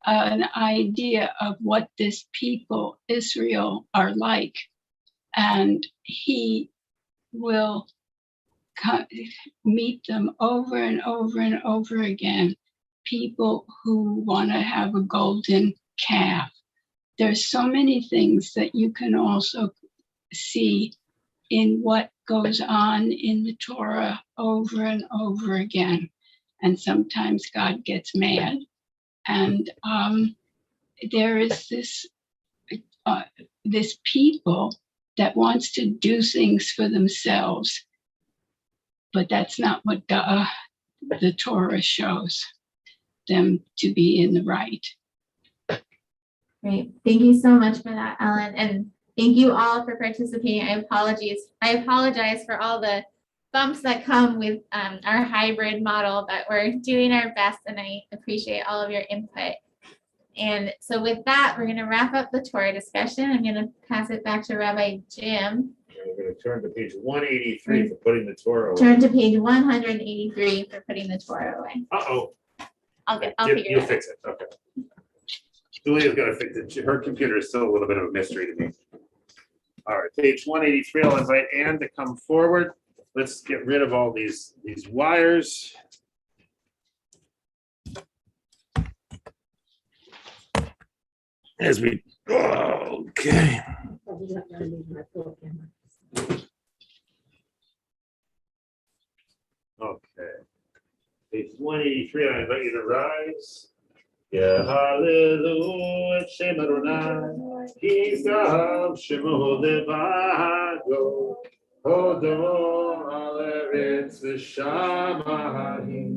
an idea of what this people, Israel, are like, and he will meet them over and over and over again. People who want to have a golden calf. There's so many things that you can also see in what goes on in the Torah over and over again. And sometimes God gets mad. And there is this people that wants to do things for themselves, but that's not what the Torah shows them to be in the right. Great. Thank you so much for that, Ellen. And thank you all for participating. I apologize for all the bumps that come with our hybrid model, but we're doing our best, and I appreciate all of your input. And so with that, we're going to wrap up the Torah discussion. I'm going to pass it back to Rabbi Jim. We're going to turn to page 183 for putting the Torah away. Turn to page 183 for putting the Torah away. Uh-oh. I'll figure it You'll out. fix it. Okay. Julia's going to fix it. Her computer is still a little bit of a mystery to me. All right, page 183. I'll invite Ann to come forward. Let's get rid of all these wires. As we, okay. Okay. Page 183, I invite you to rise. Yeah, hallelujah, Shem Adonai, Kisav Shemo Levado, Hodo al Eretz V'Shamayim,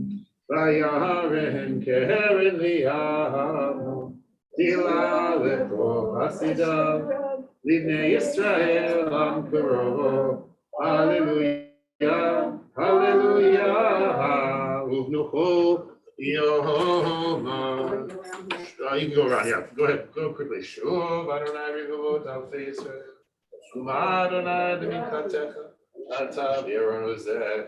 Vayaren Keren Li'amo, Tila Lecho Hasidav, Livnei Yisrael Am Karovo, Hallelujah, Hallelujah, Uvnucho Yehovah. You can go around, yeah. Go ahead, go quickly. Shuv Adonai Rivavot Al Feisra. Shuma Adonai Demikatecha. Ata V'Yaron Uzecha.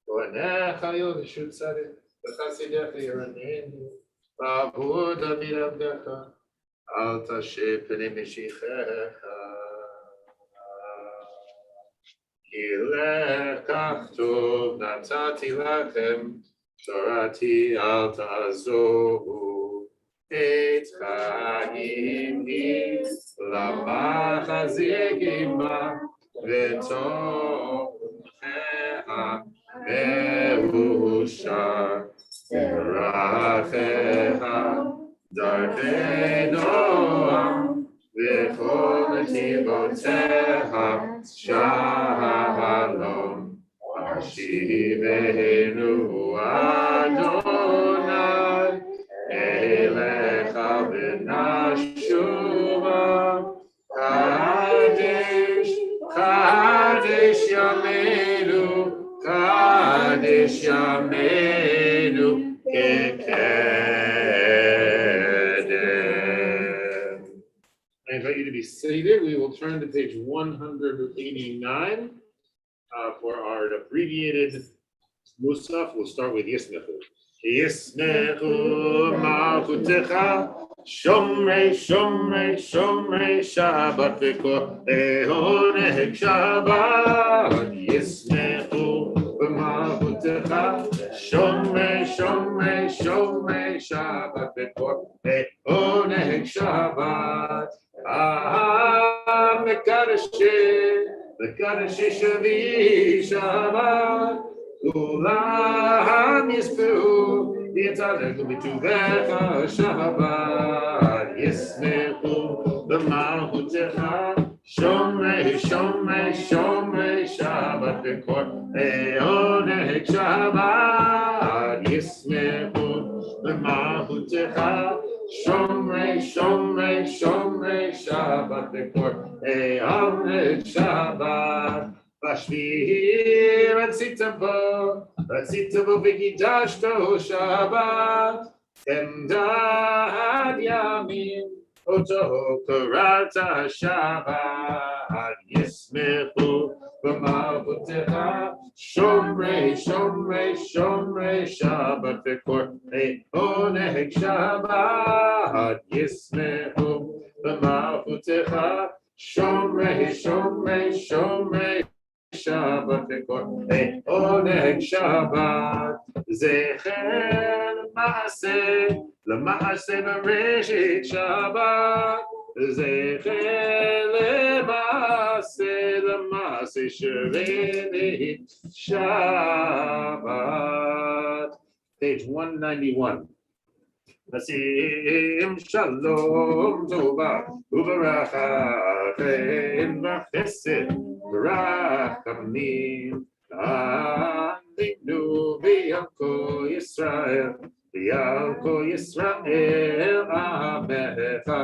Goenecha Yil V'Shut Tzaddik. V'Chasidecha Yeranenu. V'Avud David Abdecha. Al Tashe Pnei Meshichecha. Ki Lech Tov Natati Lachem. Torati al ta'azohu et chayim hi lama chazigim ba v'tochecha me'ushar v'rachecha darchei noam v'chol netivotecha shalom Ashivenu Adonai Elecha v'nashuva Kadesh, Kadesh Yameinu, Kadesh Yameinu, Kekedem. I invite you to be seated. We will turn to page 189 for our abbreviated Musaf. We'll start with Yismechu. Yismechu Malchutecha Shomrei, Shomrei, Shomrei Shabbat V'kor Ehoneg Shabbat Yismechu Malchutecha Shomrei, Shomrei, Shomrei Shabbat V'kor Ehoneg Shabbat Mekadosheh Shavi Shabbat Kulam Yispehu Yitzadek B'tuvecha Shabbat Yismechu B'malchutecha Shomrei, Shomrei, Shomrei Shabbat V'kor Ehoneg Shabbat Yismechu B'malchutecha Shomrei, Shomrei, Shomrei Shabbat V'kor Ehoneg Shabbat Bashvir Ratzita bo v'kidashto Shabbat Emdad Yamin Oto Karata Shabbat Yismechu B'malchutecha Shomrei, Shomrei, Shomrei Shabbat V'kor Ehoneg Shabbat Yismechu B'malchutecha Shomrei, Shomrei, Shomrei Shabbat V'kor Ehoneg Shabbat Zecher L'maaseh Bereshit Shabbat Zecher L'maaseh Sherenit Shabbat. Page 191. Nasim Shalom Tova Uvaracha Chen V'chesed V'rachamim Aleinu V'yalko Yisrael V'yalko Yisrael Amecha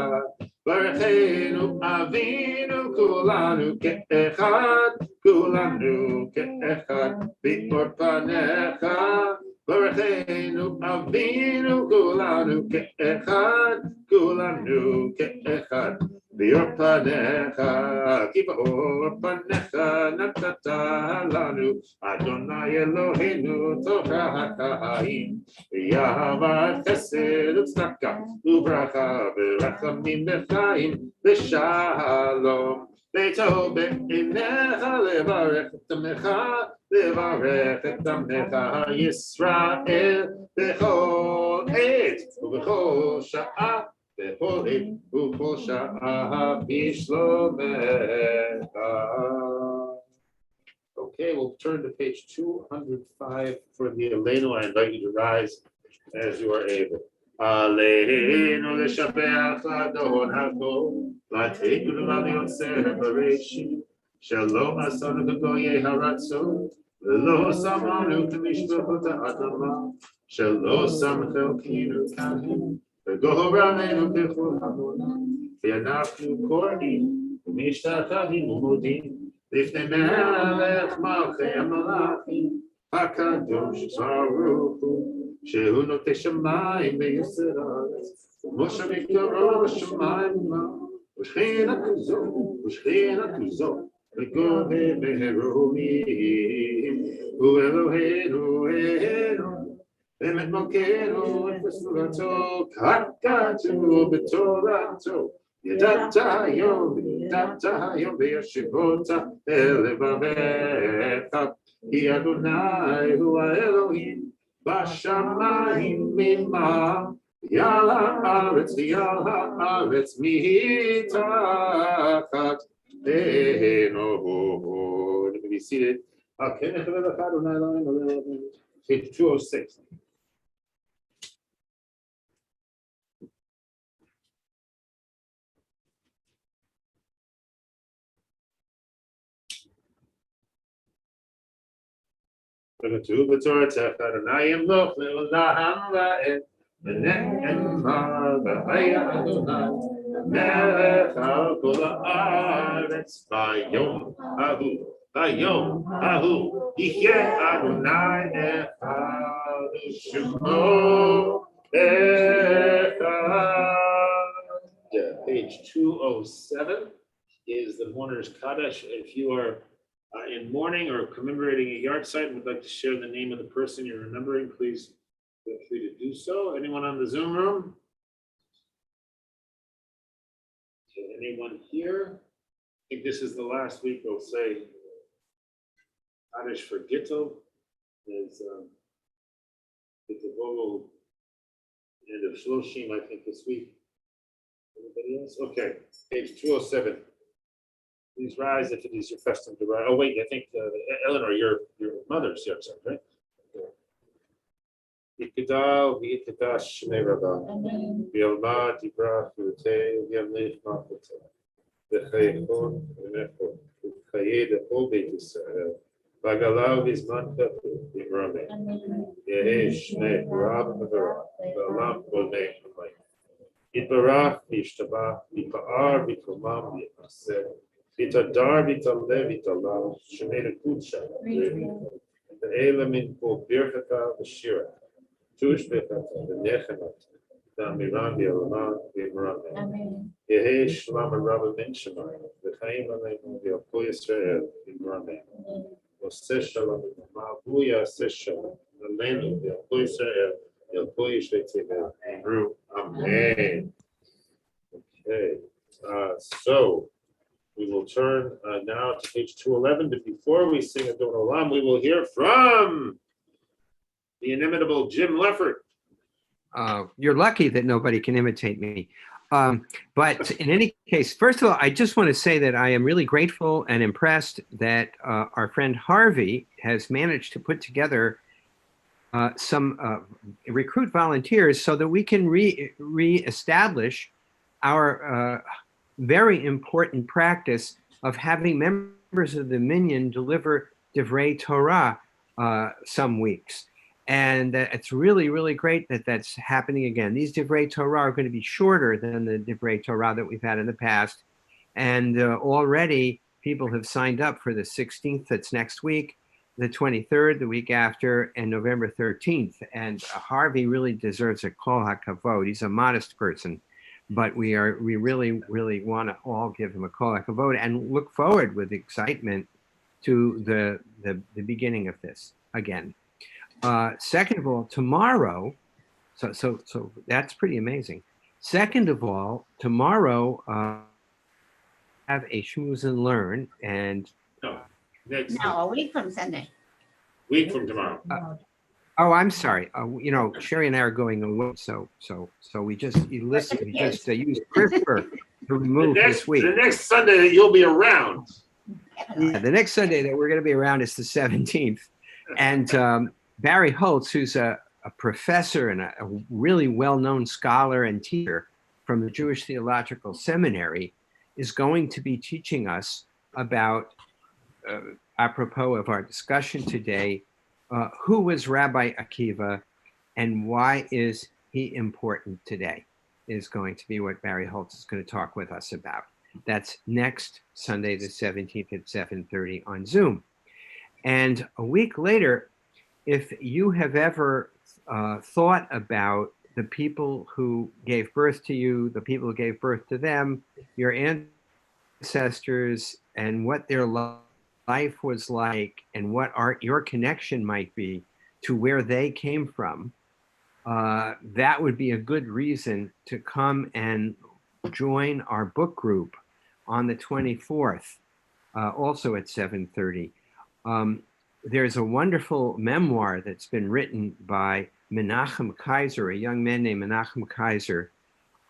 Baruchenu Avinu Kulanu Ke'echad Kulanu Ke'echad V'or Panecha Baruchenu Avinu Kulanu Ke'echad Kulanu Ke'echad V'or Panecha Kiva'or Panecha Natata Lanu Adonai Eloheinu Torah HaChaim V'yahavat Chesed U'tzedakah U'bracha V'rachamim V'chaim V'shalom Beito be'enecha levarech et amecha levarech et amecha Yisrael b'chol et u'b'chol sha'a b'chol et u'b'chol sha'a b'shlomecha. Okay, we'll turn to page 205 for the Aleinu. I invite you to rise as you are able. Aleinu l'shabeach Adon hakol, l'teinu l'yotzer bereshit, shelo asanu k'goyei haratzon, v'lo samanu k'mishpachot ha'adama, shelo samchel kinu kahim, v'gohoranenu k'chol ha'monah, v'yanafnu korim, v'mishtachavim u'modim, לפני מלך מלכי המלאכים, הקדוש ברוך הוא, שהוא נוטה שמיים ויוצר הארץ, ומשה מקורו שמיים ושכינה כזו, וגובה מהרומים, הוא אלוהינו, באמת מלכנו, את מסורתו, כך כתוב בתורתו. ידעת היום וישיבות אל לבביך, כי אדוני הוא האלוהים בשמיים ממעל, ועל הארץ מתחת, Hey, no, let me be seated. Okay, page 206. מלך על כל הארץ ביום ההוא יחיה אדוני אחד ושמו אחד. Page 207 is the mourner's Kaddish. If you are in mourning or commemorating a yard site and would like to share the name of the person you're remembering, please feel free to do so. Anyone on the Zoom room? Anyone here? I think this is the last week we'll say Kaddish for Gittel. Is Gittel Vogel and of Shloshim, I think, this week. Anybody else? Okay, page 207. Please rise if it is your custom to rise. Oh, wait, I think Eleanor, your mother's yard site, right? Yikidal, Yikadash, Shmei Rabba. Yalma, Dibrach, Yute, Yamlich, Machute. V'chayechon, V'nechon, V'chayeh, the whole Beit Yisrael. V'agalav, V'zman, V'imrame. Yehei, Shnei, Rab, V'varah. V'alam, V'olmei, V'mayim. Yitbarach, V'yishtabach, V'pa'ar, V'tomam, V'yipaseh. V'tadar, V'taleh, V'talav, Shemei Nekudsha. V'eila min kol birchata v'shira. Tush bechata v'nechemat. V'amiram v'yalama v'imram. Yehei shlam rabba min shemayim. V'chaim aleinu v'yalko Yisrael v'imram. V'oseh shalom v'mama v'uya aseh shalom. Aleinu v'yalko Yisrael v'yalko Yisrael v'yalko Yisrael. Amen. Okay, so we will turn now to page 211, but before we sing Adon Olam, we will hear from the inimitable Jim Leffert. You're lucky that nobody can imitate me. But in any case, first of all, I just want to say that I am really grateful and impressed that our friend Harvey has managed to put together some recruit volunteers so that we can reestablish our very important practice of having members of the minyan deliver Divrei Torah some weeks. And it's really, really great that that's happening again. These Divrei Torah are going to be shorter than the Divrei Torah that we've had in the past. And already people have signed up for the 16th, that's next week, the 23rd, the week after, and November 13th. And Harvey really deserves a kol hakavod. He's a modest person. But we really, really want to all give him a kol hakavod and look forward with excitement to the beginning of this again. Second of all, tomorrow, so that's pretty amazing. Second of all, tomorrow have a Shmooze and Learn, and No, a week from Sunday. Week from tomorrow. Oh, I'm sorry. Sherry and I are going away, so we just use CRISPR to remove this week. The next Sunday that you'll be around. Yeah, the next Sunday that we're going to be around is the 17th, and Barry Holtz, who's a professor and a really well-known scholar and teacher from the Jewish Theological Seminary, is going to be teaching us about, apropos of our discussion today, who was Rabbi Akiva and why is he important today, is going to be what Barry Holtz is going to talk with us about. That's next Sunday, the 17th at 7:30 on Zoom. And a week later, if you have ever thought about the people who gave birth to you, the people who gave birth to them, your ancestors, and what their life was like, and what your connection might be to where they came from, that would be a good reason to come and join our book group on the 24th, also at 7:30. There's a wonderful memoir that's been written by Menachem Kaiser, a young man named Menachem Kaiser,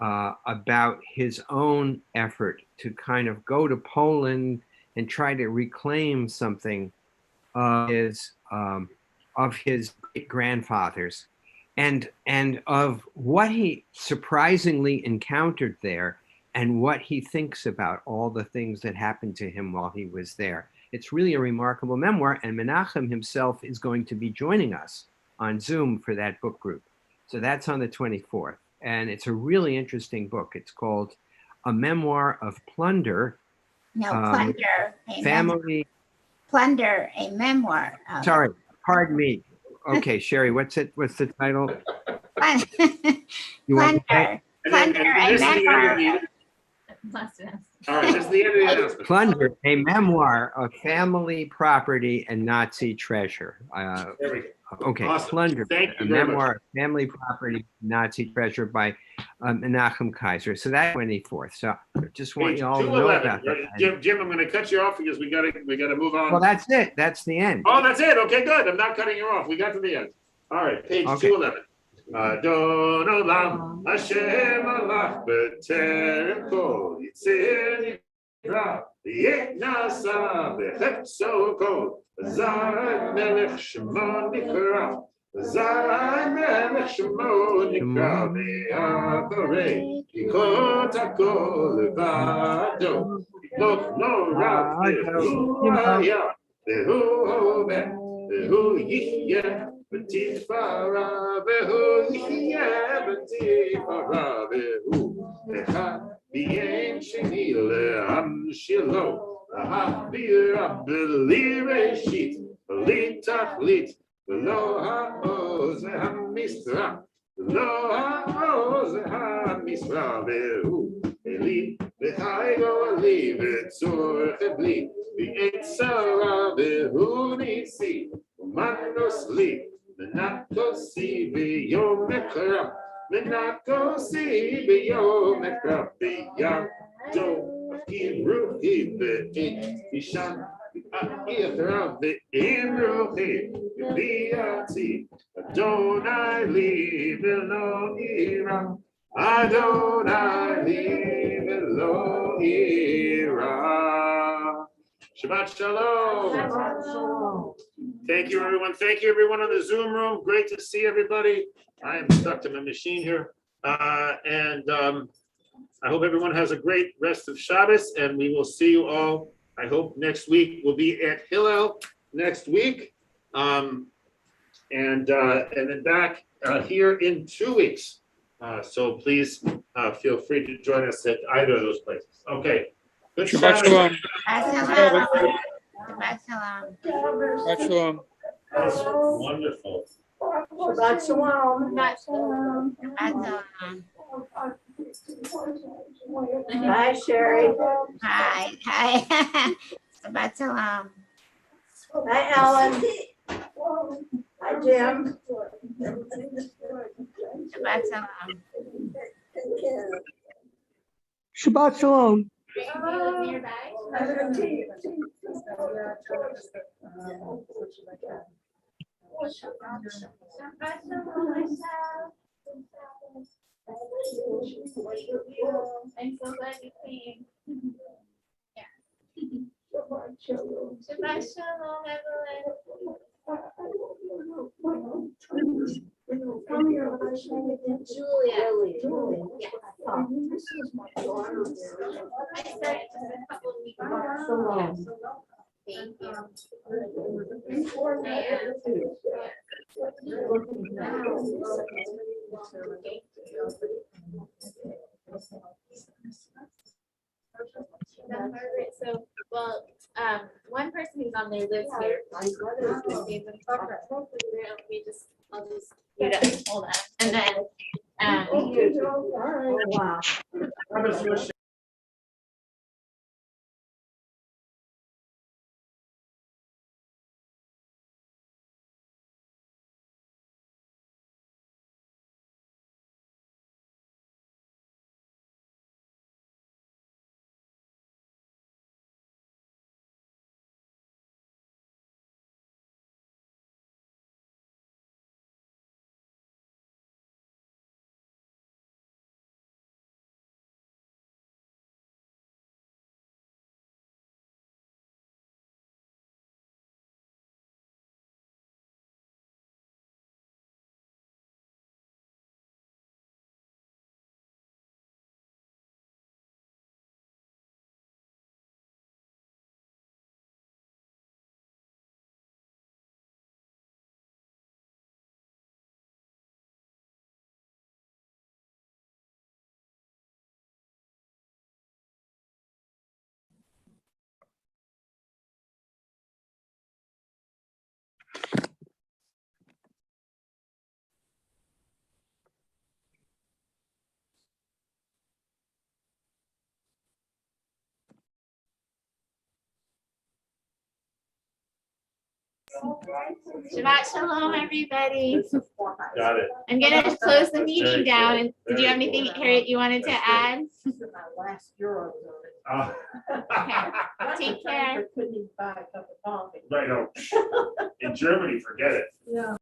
about his own effort to kind of go to Poland and try to reclaim something of his great grandfathers, and of what he surprisingly encountered there, and what he thinks about all the things that happened to him while he was there. It's really a remarkable memoir, and Menachem himself is going to be joining us on Zoom for that book group. So that's on the 24th, and it's a really interesting book. It's called A Memoir of Plunder. No, Plunder. Family. Plunder, a memoir. Sorry, pardon me. Okay, Sherry, what's the title? You want Plunder. And Plunder, this a is the end of memoir. All right, this is the end of the announcement. Plunder, a memoir of family property and Nazi treasure. There we go. Okay, Awesome. Plunder, Thank you a very memoir much. of family property, Nazi treasure by Menachem Kaiser. So that's 24th. So I just want Page you all to know 211. about that. Jim, I'm going to cut you off because we got to move on. Well, that's it. That's the end. Oh, that's it. Okay, good. I'm not cutting you off. We got to the end. All right, page Okay. 211. Adon olam Hashem alach b'terem kol yitzir nivra v'yeh nasa b'chepso kol v'zar melech shemo nikra v'zar melech shemo nikra v'yacharei yikot hakol levado yikot lo rav v'hu haya v'hu hoveh v'hu yihyeh B'tifara v'hu yihyeh b'tifara v'hu echad v'yein sheni le'am shilo ha'bira b'li reshit b'li tachlit v'lo ha'oz ha'misra v'lo ha'oz ha'misra v'hu eli v'chaygo li v'tzor chebli v'etzara v'hu nisi Manos li, menakosi b'yom ekra, menakosi b'yom ekra, b'yado ruhi b'it ishan, b'achira b'im ruhi, b'yati, Adonai li v'lo ira, Adonai li v'lo ira. Shabbat shalom. Thank you, everyone. Thank you, everyone on the Zoom room. Great to see everybody. I am stuck to my machine here. I hope everyone has a great rest of Shabbos, and we will see you all. I hope next week we'll be at Hillel next week. And then back here in 2 weeks. So please feel free to join us at either of those places. Okay. Good Shabbat Shabbos. shalom. Shabbat shalom. Shabbat shalom. That's wonderful. Shabbat shalom. Shabbat shalom. Hi, Sherry. Hi. Hi. Shabbat shalom. Hi, Ellen. Hi, Jim. Shabbat shalom. Shabbat shalom. I'm so glad you came. Yeah. Shabbat shalom, Julia. Yes. This is my daughter. I started just a couple of weeks ago. Shalom. Thank you. So, well, one person who's on there lives here. I'll just, hold on. And then, Wow. Shabbat shalom, everybody. Got it. I'm gonna close the meeting Very down. cool. Did you Very have anything, cool. Harriet, you wanted to That's great. add? This is my last euro on it. Oh. Take care. I couldn't even buy a cup of coffee. Right, no. In Germany, forget it. Yeah.